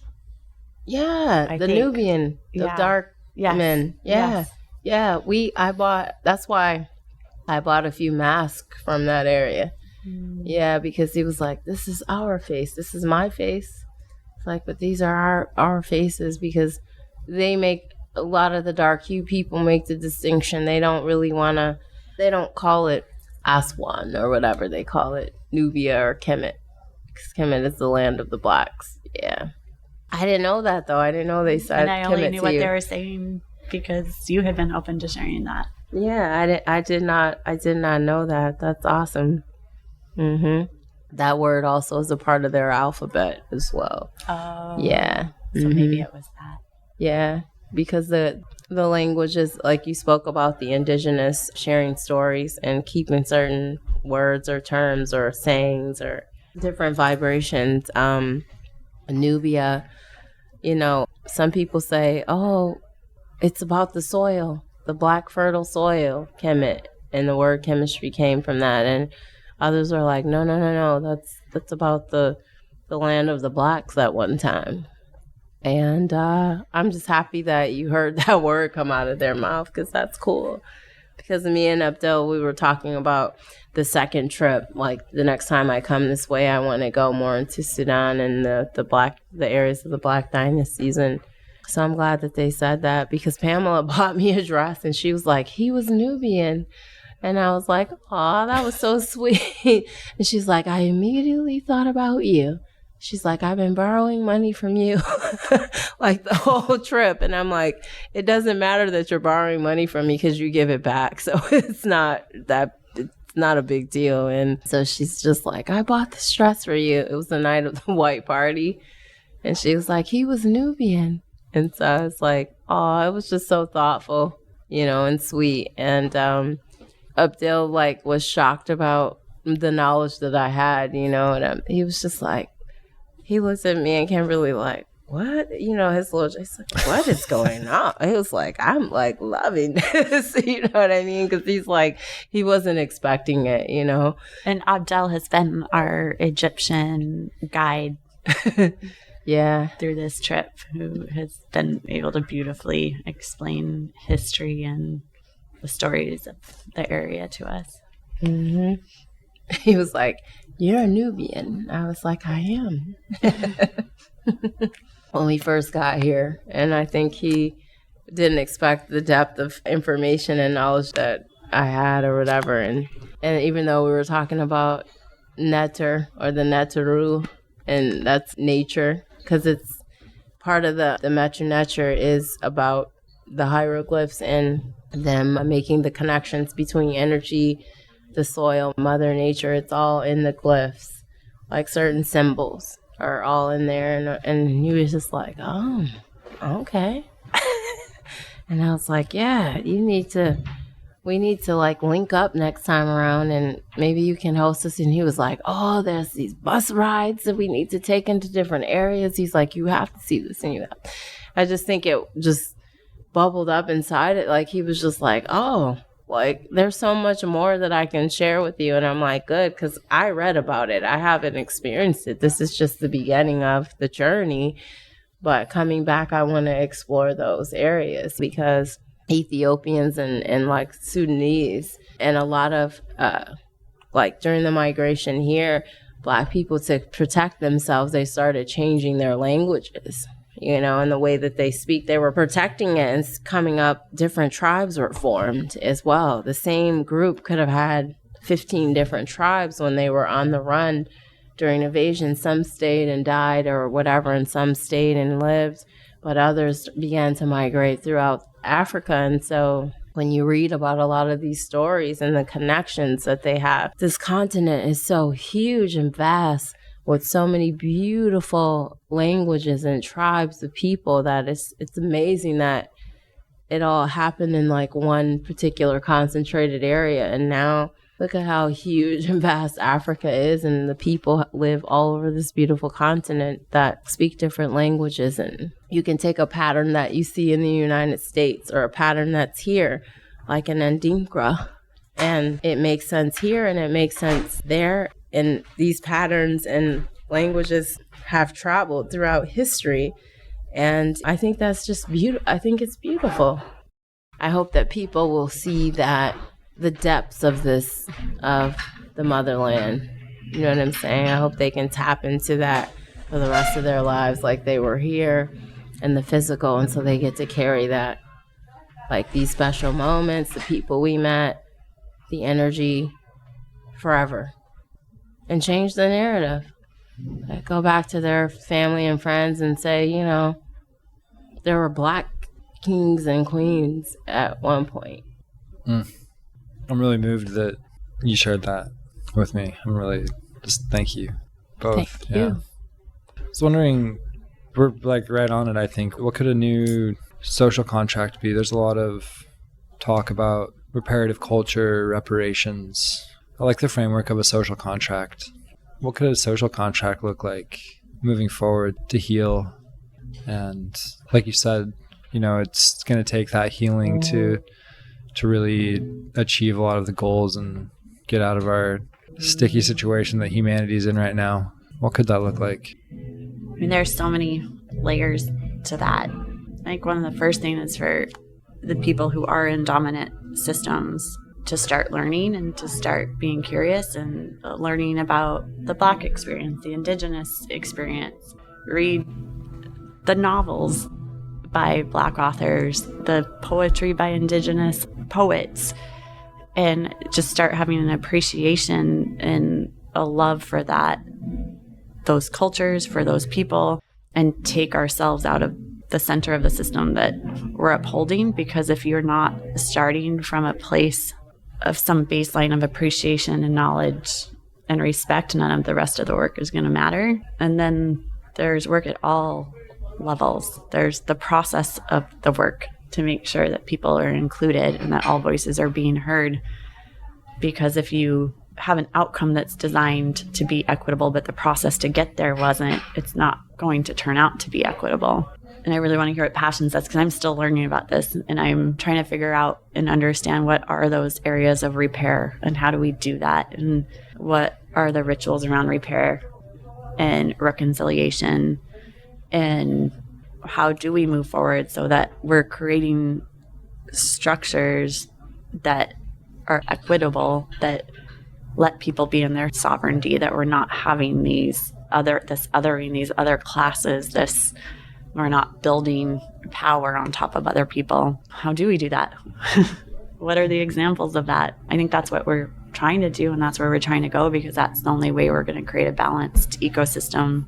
Yeah, I the think. Nubian, the dark men. Yeah. Yes. Yeah, that's why I bought a few masks from that area. Yeah, because he was like, this is our face. This is my face. It's like, but these are our faces, because they make a lot of the dark hue people make the distinction. They don't really they don't call it Aswan or whatever. They call it Nubia or Kemet. Because Kemet is the land of the blacks. Yeah. I didn't know that, though. I didn't know they said And I only Kemet knew to what you. they were saying because you had been open to sharing that. Yeah, I did not know that. That's awesome. That word also is a part of their alphabet as well. Oh. Yeah. So maybe it was that. Yeah, because the language is, like you spoke about, the indigenous sharing stories and keeping certain words or terms or sayings or different vibrations. Nubia, some people say, oh, it's about the soil, the black fertile soil, Kemet, and the word chemistry came from that. And others are like, no, that's about the land of the blacks at one time. And I'm just happy that you heard that word come out of their mouth, because that's cool. Because me and Abdel, we were talking about the second trip. Like, the next time I come this way, I want to go more into Sudan and the areas of the Black dynasties. And so I'm glad that they said that, because Pamela bought me a dress and she was like, he was Nubian. And I was like, aw, that was so sweet. And she's like, I immediately thought about you. She's like, I've been borrowing money from you like the whole trip. And I'm like, it doesn't matter that you're borrowing money from me because you give it back. So it's not a big deal. And so she's just like, I bought this dress for you. It was the night of the white party. And she was like, he was Nubian. And so I was like, oh, it was just so thoughtful, and sweet. And Abdel was shocked about the knowledge that I had, and he was just like, he looks at me and Kimberly like, what? His little, he's like, what is going on? He was like, I'm loving this, you know what I mean? Because he's like, he wasn't expecting it, And Abdel has been our Egyptian guide. Yeah. Through this trip, who has been able to beautifully explain history and the stories of the area to us. He was like, you're a Nubian. I was like, I am. When we first got here. And I think he didn't expect the depth of information and knowledge that I had or whatever. And even though we were talking about Neter or the Neteru, and that's nature, because it's part of the Metu Neter is about the hieroglyphs and them making the connections between energy, the soil, Mother Nature. It's all in the glyphs. Like certain symbols are all in there. And he was just like, oh, okay. And I was like, yeah, we need to link up next time around and maybe you can host us. And he was like, oh, there's these bus rides that we need to take into different areas. He's like, you have to see this. And I just think it just bubbled up inside it. Like, he was just like, oh, there's so much more that I can share with you. And I'm like, good, because I read about it. I haven't experienced it. This is just the beginning of the journey. But coming back, I want to explore those areas, because Ethiopians and Sudanese and a lot of during the migration here, Black people, to protect themselves, they started changing their languages, and the way that they speak. They were protecting it, and coming up, different tribes were formed as well. The same group could have had 15 different tribes when they were on the run during invasion. Some stayed and died or whatever, and some stayed and lived, but others began to migrate throughout Africa. And so when you read about a lot of these stories and the connections that they have, this continent is so huge and vast with so many beautiful languages and tribes of people that it's amazing that it all happened in one particular concentrated area. And now look at how huge and vast Africa is, and the people live all over this beautiful continent that speak different languages. And you can take a pattern that you see in the United States or a pattern that's here, like an Ndinkra, and it makes sense here and it makes sense there. And these patterns and languages have traveled throughout history. And I think that's just beautiful. I think it's beautiful. I hope that people will see that the depths of this, of the motherland. You know what I'm saying? I hope they can tap into that for the rest of their lives, like they were here in the physical. And so they get to carry that, like these special moments, the people we met, the energy forever, and change the narrative. Like, go back to their family and friends and say, you know, there were Black kings and queens at one point. I'm really moved that you shared that with me. I'm really just thank you both. Thank you. I was wondering, we're like right on it, I think. What could a new social contract be? There's a lot of talk about reparative culture, reparations. I like the framework of a social contract. What could a social contract look like moving forward to heal? And like you said, you know, it's going to take that healing to really achieve a lot of the goals and get out of our sticky situation that humanity is in right now. What could that look like? I mean, there's so many layers to that. I think one of the first things is for the people who are in dominant systems to start learning and to start being curious and learning about the Black experience, the Indigenous experience. Read the novels by Black authors, the poetry by Indigenous poets, and just start having an appreciation and a love for those cultures, for those people, and take ourselves out of the center of the system that we're upholding. Because if you're not starting from a place of some baseline of appreciation and knowledge and respect, none of the rest of the work is going to matter. And then there's work at all levels. There's the process of the work to make sure that people are included and that all voices are being heard. Because if you have an outcome that's designed to be equitable, but the process to get there wasn't, it's not going to turn out to be equitable. And I really want to hear what Pashon says, because I'm still learning about this, and I'm trying to figure out and understand what are those areas of repair and how do we do that, and what are the rituals around repair and reconciliation, and how do we move forward so that we're creating structures that are equitable, that let people be in their sovereignty, that we're not having othering these other classes, we're not building power on top of other people. How do we do that? What are the examples of that? I think that's what we're trying to do, and that's where we're trying to go, because that's the only way we're going to create a balanced ecosystem,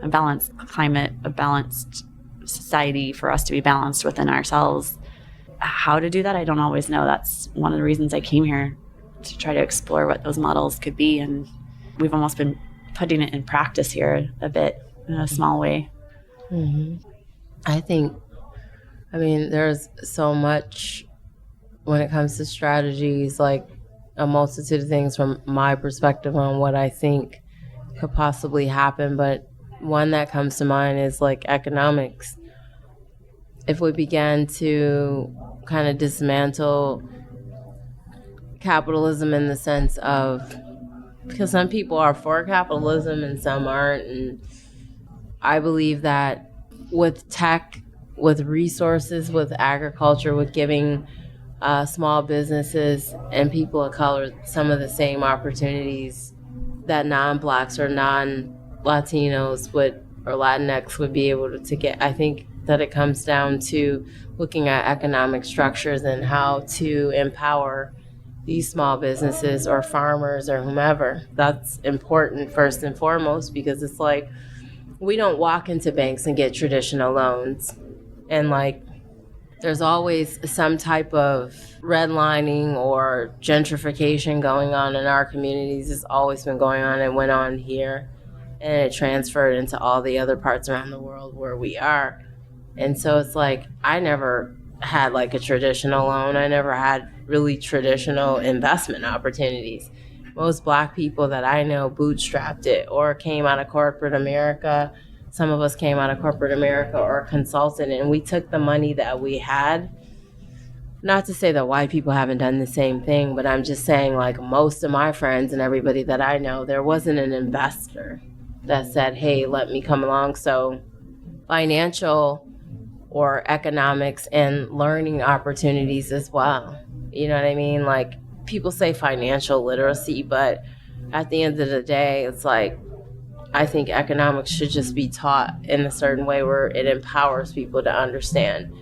a balanced climate, a balanced society for us to be balanced within ourselves. How to do that, I don't always know. That's one of the reasons I came here, to try to explore what those models could be. And we've almost been putting it in practice here a bit in a small way. Mm-hmm. I mean, there's so much when it comes to strategies, like a multitude of things from my perspective on what I think could possibly happen. But one that comes to mind is like economics. If we began to kind of dismantle capitalism in the sense of, because some people are for capitalism and some aren't, and I believe that with tech, with resources, with agriculture, with giving small businesses and people of color some of the same opportunities that non-Blacks or non-Latinos would, or Latinx would be able to get. I think that it comes down to looking at economic structures and how to empower these small businesses or farmers or whomever. That's important first and foremost, because it's like, we don't walk into banks and get traditional loans. And like, there's always some type of redlining or gentrification going on in our communities. It's always been going on. It went on here and it transferred into all the other parts around the world where we are. And so it's like, I never had like a traditional loan. I never had really traditional investment opportunities. Most Black people that I know bootstrapped it or came out of corporate America. Some of us came out of corporate America or consulted, and we took the money that we had. Not to say that white people haven't done the same thing, but I'm just saying, like, most of my friends and everybody that I know, there wasn't an investor that said, hey, let me come along. So financial or economics and learning opportunities as well. You know what I mean? Like, people say financial literacy, but at the end of the day, it's like, I think economics should just be taught in a certain way where it empowers people to understand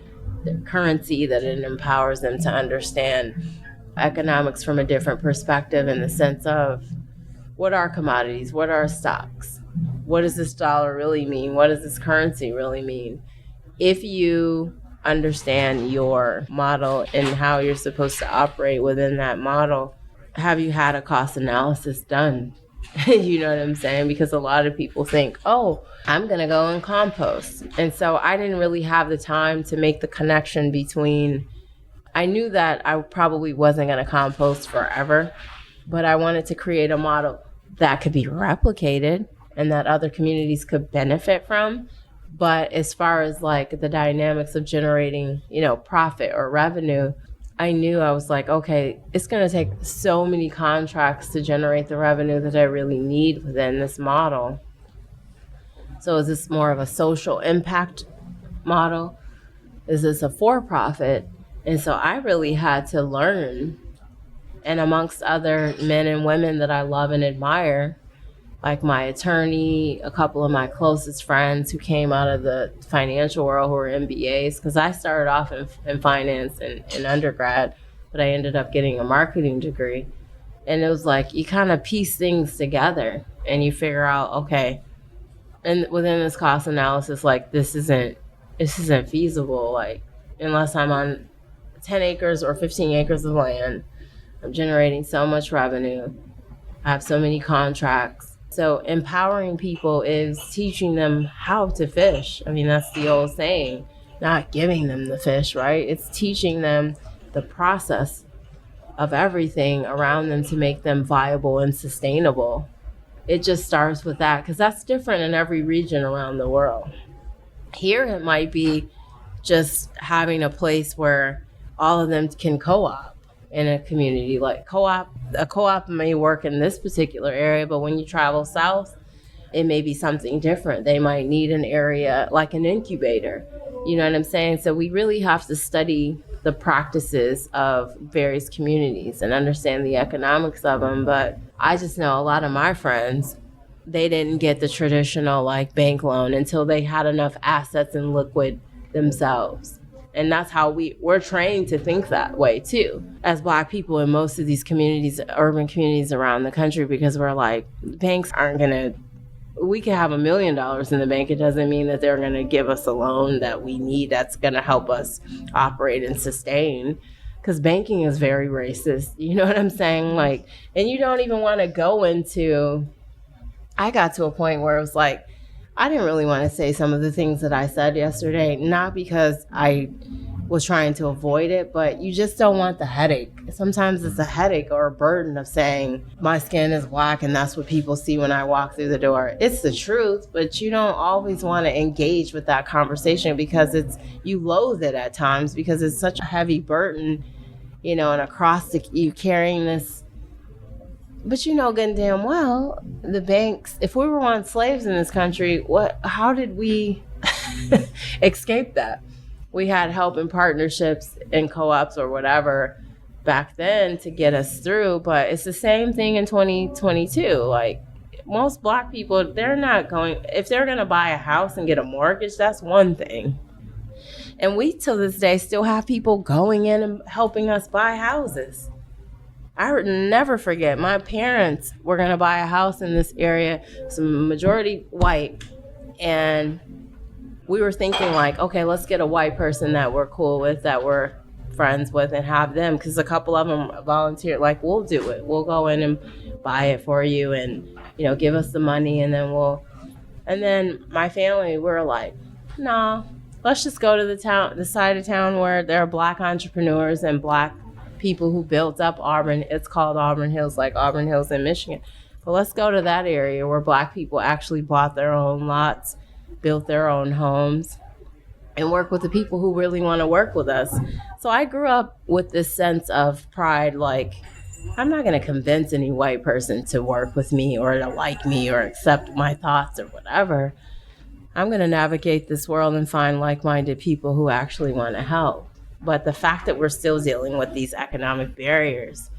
the currency, that it empowers them to understand economics from a different perspective, in the sense of, what are commodities? What are stocks? What does this dollar really mean? What does this currency really mean? If you understand your model and how you're supposed to operate within that model, have you had a cost analysis done? You know what I'm saying? Because a lot of people think, oh, I'm going to go and compost. And so I didn't really have the time to make the connection between, I knew that I probably wasn't going to compost forever, but I wanted to create a model that could be replicated and that other communities could benefit from. But as far as like the dynamics of generating, profit or revenue, I knew, I was like, okay, it's going to take so many contracts to generate the revenue that I really need within this model. So is this more of a social impact model? Is this a for-profit? And so I really had to learn. And amongst other men and women that I love and admire, like my attorney, a couple of my closest friends who came out of the financial world who were MBAs, because I started off in finance in undergrad, but I ended up getting a marketing degree. And it was like, you kind of piece things together and you figure out, okay, and within this cost analysis, like, this isn't feasible. Like, unless I'm on 10 acres or 15 acres of land, I'm generating so much revenue, I have so many contracts. So empowering people is teaching them how to fish. I mean, that's the old saying, not giving them the fish, right? It's teaching them the process of everything around them to make them viable and sustainable. It just starts with that, because that's different in every region around the world. Here, it might be just having a place where all of them can co-op in a community. Like a co-op may work in this particular area, but when you travel south, it may be something different. They might need an area like an incubator. You know what I'm saying? So we really have to study the practices of various communities and understand the economics of them. But I just know a lot of my friends, they didn't get the traditional like bank loan until they had enough assets and liquid themselves. And that's how we're trained to think that way too, as Black people in most of these communities, urban communities around the country, because we're like, banks aren't gonna, we can have $1 million in the bank. It doesn't mean that they're gonna give us a loan that we need that's gonna help us operate and sustain, because banking is very racist. You know what I'm saying? Like, and you don't even wanna go into, I got to a point where it was like, I didn't really want to say some of the things that I said yesterday, not because I was trying to avoid it, but you just don't want the headache. Sometimes it's a headache or a burden of saying my skin is Black and that's what people see when I walk through the door. It's the truth, but you don't always want to engage with that conversation because you loathe it at times because it's such a heavy burden, and across you carrying this. But you know good and damn well, the banks, if we were once slaves in this country, how did we escape that? We had help and partnerships and co-ops or whatever back then to get us through, but it's the same thing in 2022. Like, most Black people, they're not going, if they're going to buy a house and get a mortgage, that's one thing. And we, till this day, still have people going in and helping us buy houses. I would never forget, my parents were going to buy a house in this area, some majority white, and we were thinking like, okay, let's get a white person that we're cool with, that we're friends with, and have them, because a couple of them volunteered, like, we'll do it. We'll go in and buy it for you and, give us the money, and then my family, we're like, nah, let's just go to the side of town where there are Black entrepreneurs and Black people who built up Auburn. It's called Auburn Hills, like Auburn Hills in Michigan. But let's go to that area where Black people actually bought their own lots, built their own homes, and work with the people who really want to work with us. So I grew up with this sense of pride, like, I'm not going to convince any white person to work with me or to like me or accept my thoughts or whatever. I'm going to navigate this world and find like-minded people who actually want to help. But the fact that we're still dealing with these economic barriers,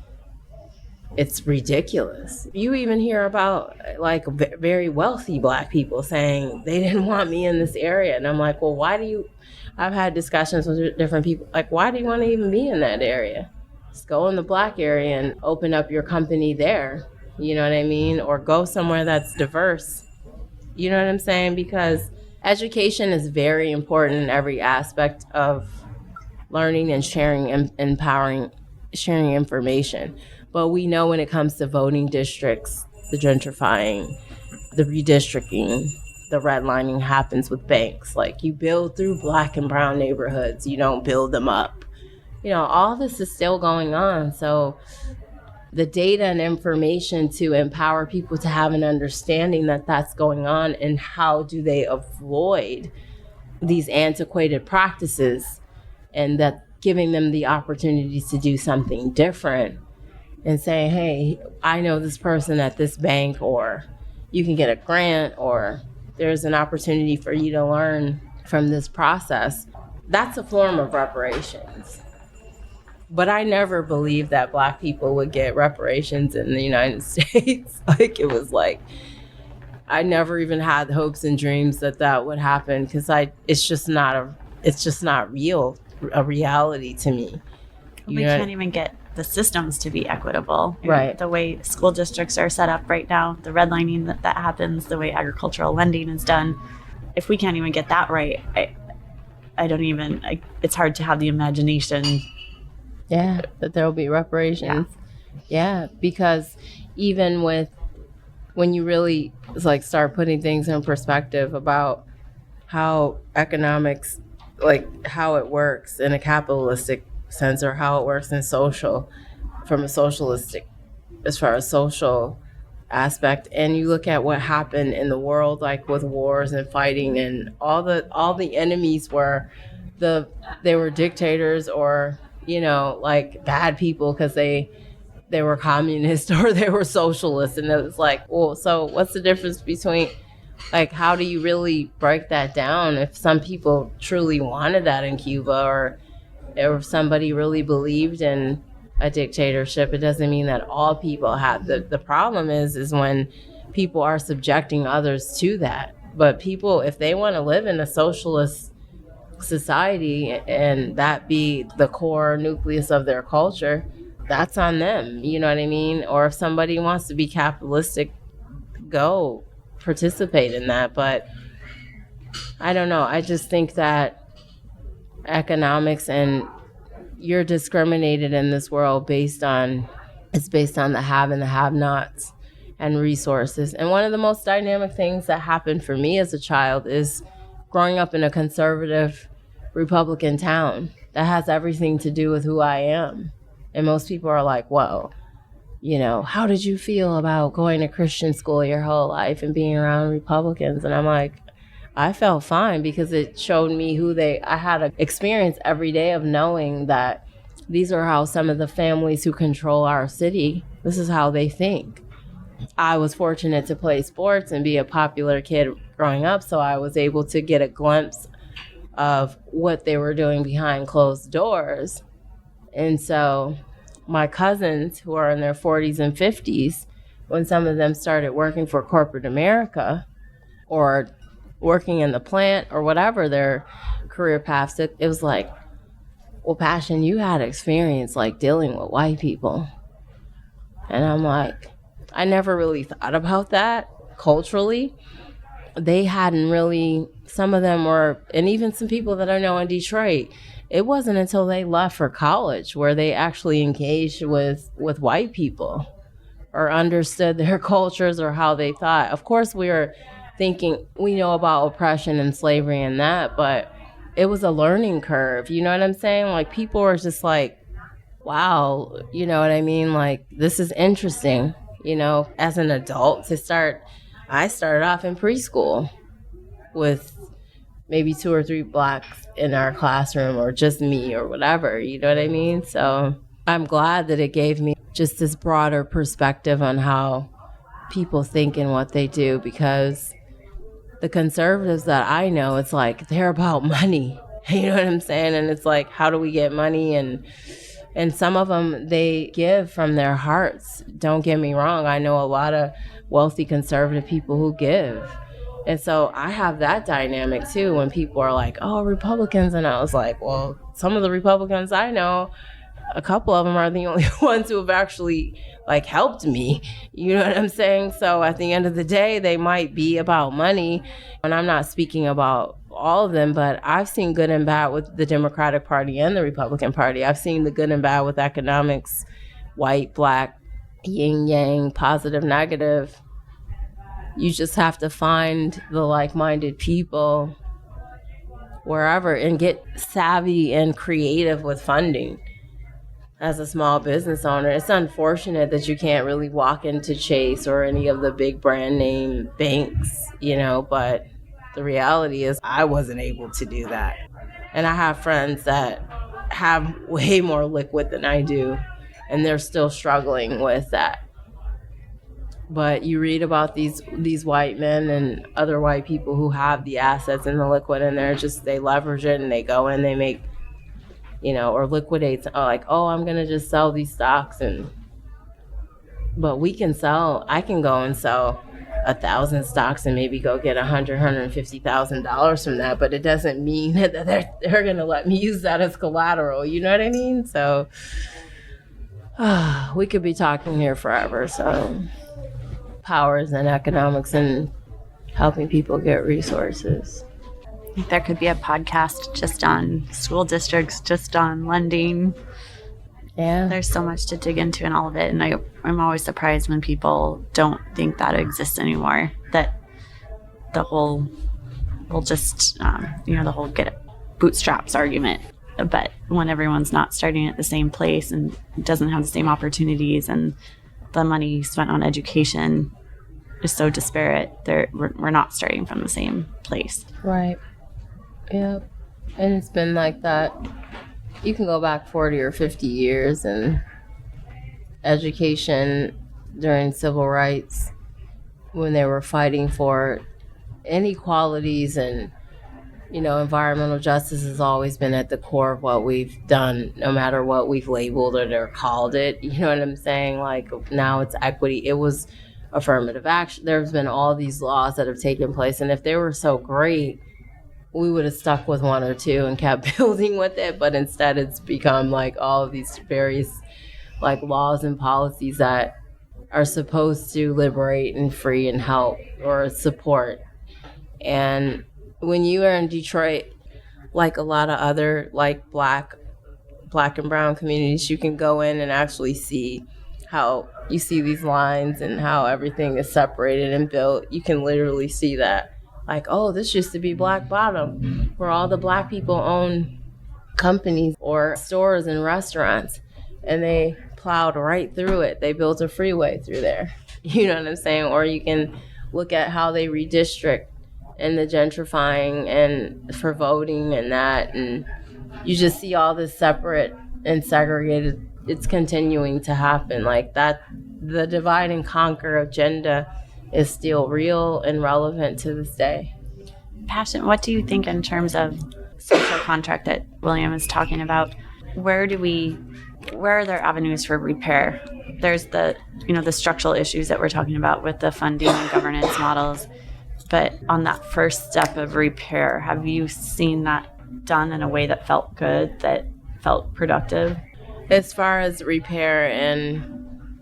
it's ridiculous. You even hear about like very wealthy Black people saying they didn't want me in this area. And I'm like, well, I've had discussions with different people, like, why do you want to even be in that area? Just go in the Black area and open up your company there. You know what I mean? Or go somewhere that's diverse. You know what I'm saying? Because education is very important in every aspect of learning and sharing and empowering, sharing information. But we know when it comes to voting districts, the gentrifying, the redistricting, the redlining happens with banks. Like, you build through Black and brown neighborhoods, you don't build them up. You know, all this is still going on. So the data and information to empower people to have an understanding that that's going on, and how do they avoid these antiquated practices, and that giving them the opportunity to do something different and saying, hey, I know this person at this bank, or you can get a grant, or there's an opportunity for you to learn from this process. That's a form of reparations. But I never believed that Black people would get reparations in the United States. Like, it was like, I never even had hopes and dreams that would happen, because it's just not real, a reality to me. We can't even get the systems to be equitable. Right. The way school districts are set up right now, the redlining that happens, the way agricultural lending is done. If we can't even get that right, it's hard to have the imagination. Yeah, that there will be reparations. Yeah, because even when you really start putting things in perspective about how economics, like how it works in a capitalistic sense, or how it works in from a socialistic, as far as social aspect, and you look at what happened in the world, like with wars and fighting, and all the enemies they were dictators, or like bad people because they were communist or they were socialist. And it was like, well, so what's the difference between, like, how do you really break that down? If some people truly wanted that in Cuba, or if somebody really believed in a dictatorship, it doesn't mean that all people have. The problem is when people are subjecting others to that. But people, if they want to live in a socialist society and that be the core nucleus of their culture, that's on them. You know what I mean? Or if somebody wants to be capitalistic, go participate in that. But I don't know. I just think that economics, and you're discriminated in this world based on the have and the have-nots and resources. And one of the most dynamic things that happened for me as a child is growing up in a conservative Republican town that has everything to do with who I am. And most people are like, whoa, how did you feel about going to Christian school your whole life and being around Republicans? And I'm like, I felt fine, because it showed me I had an experience every day of knowing that these are how some of the families who control our city, this is how they think. I was fortunate to play sports and be a popular kid growing up, so I was able to get a glimpse of what they were doing behind closed doors. And so my cousins, who are in their 40s and 50s, when some of them started working for corporate America or working in the plant or whatever their career paths, it was like, well, Pashon, you had experience like dealing with white people. And I'm like, I never really thought about that culturally. They hadn't really, some of them were, and even some people that I know in Detroit, it wasn't until they left for college where they actually engaged with white people or understood their cultures or how they thought. Of course, we were thinking, we know about oppression and slavery and that, but it was a learning curve. You know what I'm saying? Like, people were just like, wow, you know what I mean? Like, this is interesting, as an adult I started off in preschool with maybe 2 or 3 Blacks in our classroom, or just me or whatever, you know what I mean? So I'm glad that it gave me just this broader perspective on how people think and what they do, because the conservatives that I know, it's like they're about money. You know what I'm saying? And it's like, how do we get money? And some of them, they give from their hearts. Don't get me wrong. I know a lot of wealthy conservative people who give. And so I have that dynamic too when people are like, oh, Republicans. And I was like, well, some of the Republicans I know, a couple of them are the only ones who have actually like helped me. You know what I'm saying? So at the end of the day, they might be about money. And I'm not speaking about all of them, but I've seen good and bad with the Democratic Party and the Republican Party. I've seen the good and bad with economics, white, black, yin, yang, positive, negative. You just have to find the like-minded people wherever and get savvy and creative with funding. As a small business owner, it's unfortunate that you can't really walk into Chase or any of the big brand name banks, you know, but the reality is I wasn't able to do that. And I have friends that have way more liquid than I do, and they're still struggling with that. But you read about these white men and other white people who have the assets and the liquid, and they leverage it and they go in, they make, you know, or liquidate, like, oh, I'm going to just sell these stocks. But I can go and sell 1,000 stocks and maybe go get $150,000 from that, but it doesn't mean that they're going to let me use that as collateral. You know what I mean? So we could be talking here forever. So powers and economics and helping people get resources. There could be a podcast just on school districts, just on lending. Yeah. There's so much to dig into in all of it. And I'm always surprised when people don't think that exists anymore. That the whole, we'll just, the whole get bootstraps argument. But when everyone's not starting at the same place and doesn't have the same opportunities and the money spent on education is so disparate, we're not starting from the same place. Right. Yeah. And it's been like that. You can go back 40 or 50 years and education during civil rights when they were fighting for inequalities and, you know, environmental justice has always been at the core of what we've done, no matter what we've labeled it or called it. You know what I'm saying? Like now it's equity. It was affirmative action. There's been all these laws that have taken place. And if they were so great, we would have stuck with one or two and kept building with it. But instead it's become like all of these various like laws and policies that are supposed to liberate and free and help or support. And when you are in Detroit, like a lot of other like black and brown communities, you can go in and actually see how you see these lines and how everything is separated and built. You can literally see that. Like, oh, this used to be Black Bottom, where all the black people own companies or stores and restaurants, and they plowed right through it. They built a freeway through there. You know what I'm saying? Or you can look at how they redistrict and the gentrifying and for voting and that, and you just see all this separate and segregated. It's continuing to happen like that. The divide and conquer agenda is still real and relevant to this day. Pashon, what do you think in terms of social contract that William is talking about? Where are there avenues for repair? There's the structural issues that we're talking about with the funding and governance models. But on that first step of repair, have you seen that done in a way that felt good, that felt productive? As far as repair, and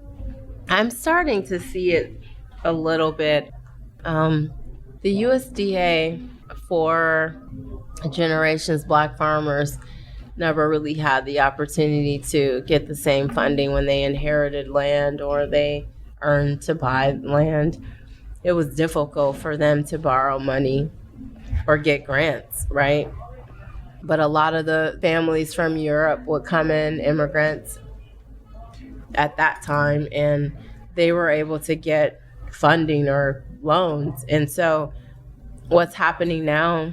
I'm starting to see it a little bit. The USDA for generations, black farmers never really had the opportunity to get the same funding when they inherited land or they earned to buy land. It was difficult for them to borrow money or get grants, right? But a lot of the families from Europe would come in, immigrants at that time, and they were able to get funding or loans. And so what's happening now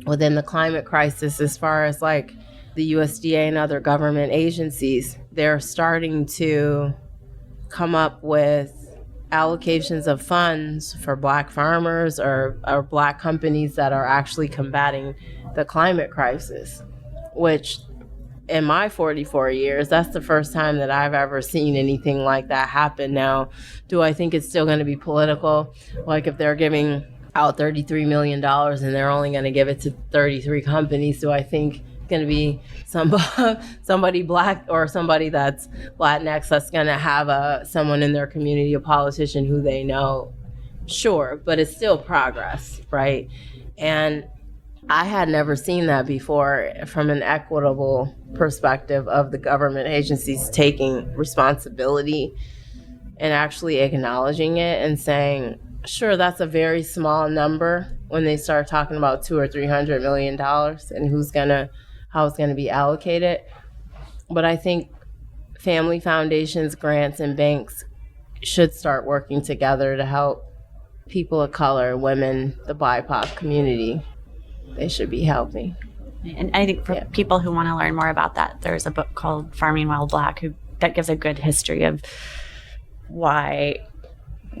within the climate crisis, as far as like the USDA and other government agencies, they're starting to come up with allocations of funds for Black farmers or Black companies that are actually combating the climate crisis, which in my 44 years, that's the first time that I've ever seen anything like that happen. Now, do I think it's still going to be political? Like if they're giving out $33 million and they're only going to give it to 33 companies, do I think going to be somebody Black or somebody that's Latinx that's going to have someone in their community, a politician who they know? Sure, but it's still progress, right? And I had never seen that before from an equitable perspective of the government agencies taking responsibility and actually acknowledging it and saying, sure, that's a very small number when they start talking about $200 or $300 million and how it's going to be allocated. But I think family foundations, grants, and banks should start working together to help people of color, women, the BIPOC community. They should be helping. And I think for people who want to learn more about that, there's a book called Farming While Black that gives a good history of why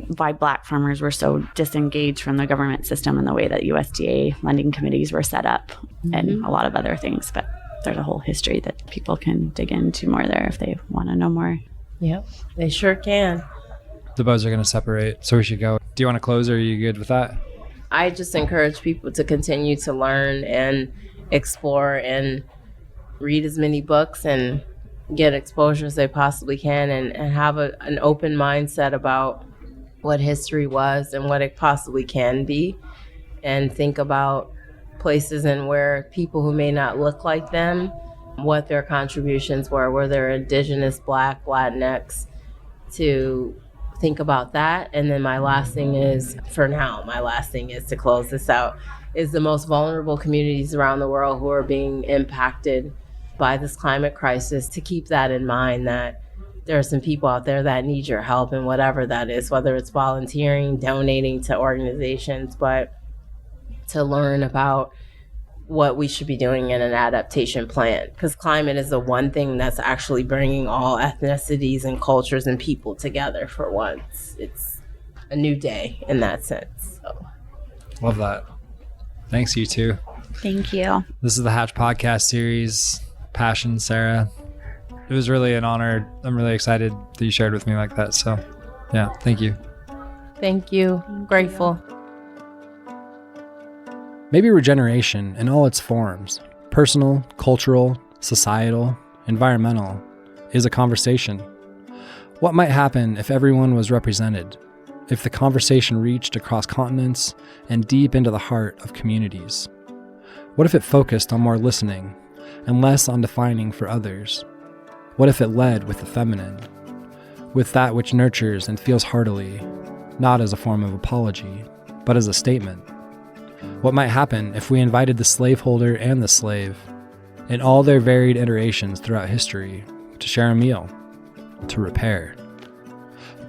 Black farmers were so disengaged from the government system and the way that USDA lending committees were set up, and a lot of other things. But there's a whole history that people can dig into more there if they want to know more. Yep, they sure can. The bows are going to separate, so we should go. Do you want to close, or are you good with that? I just encourage people to continue to learn and explore and read as many books and get exposure as they possibly can, and have an open mindset about what history was and what it possibly can be, and think about places and where people who may not look like them, what their contributions were they're Indigenous, Black, Latinx, to think about that. And then my last thing is to close this out, is the most vulnerable communities around the world who are being impacted by this climate crisis, to keep that in mind, that there are some people out there that need your help, and whatever that is, whether it's volunteering, donating to organizations, but to learn about what we should be doing in an adaptation plan. Because climate is the one thing that's actually bringing all ethnicities and cultures and people together for once. It's a new day in that sense. So. Love that. Thanks, you two. Thank you. This is the Hatch podcast series. Pashon, Sara. It was really an honor. I'm really excited that you shared with me like that. So, yeah, thank you. Thank you. Grateful. Maybe regeneration in all its forms, personal, cultural, societal, environmental, is a conversation. What might happen if everyone was represented? If the conversation reached across continents and deep into the heart of communities? What if it focused on more listening and less on defining for others? What if it led with the feminine, with that which nurtures and feels heartily, not as a form of apology, but as a statement? What might happen if we invited the slaveholder and the slave, in all their varied iterations throughout history, to share a meal, to repair?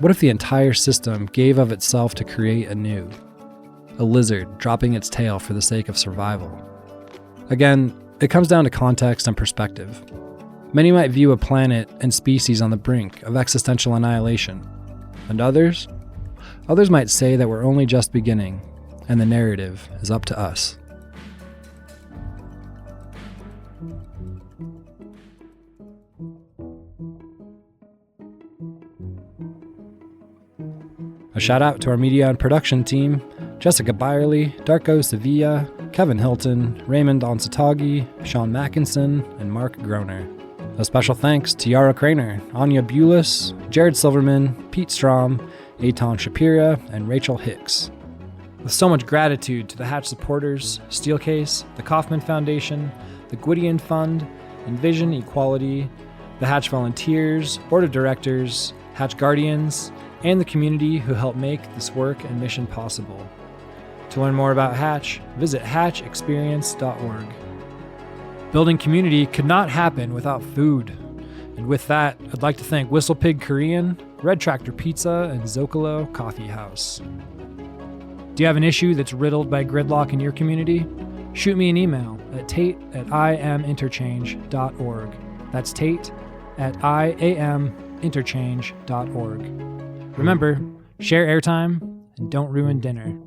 What if the entire system gave of itself to create anew, a lizard dropping its tail for the sake of survival? Again, it comes down to context and perspective. Many might view a planet and species on the brink of existential annihilation, and others might say that we're only just beginning, and the narrative is up to us. A shout out to our media and production team: Jessica Byerly, Darko Sevilla, Kevin Hilton, Raymond Onsatagi, Sean Mackinson, and Mark Groner. A special thanks to Yara Craner, Anya Bulis, Jared Silverman, Pete Strom, Eitan Shapira, and Rachel Hicks. With so much gratitude to the Hatch supporters, Steelcase, the Kauffman Foundation, the Gwydion Fund, Envision Equality, the Hatch volunteers, board of directors, Hatch guardians, and the community who help make this work and mission possible. To learn more about Hatch, visit hatchexperience.org. Building community could not happen without food. And with that, I'd like to thank Whistle Pig Korean, Red Tractor Pizza, and Zocalo Coffee House. Do you have an issue that's riddled by gridlock in your community? Shoot me an email at tate@iaminterchange.org. That's tate@iaminterchange.org. Remember, Share airtime and don't ruin dinner.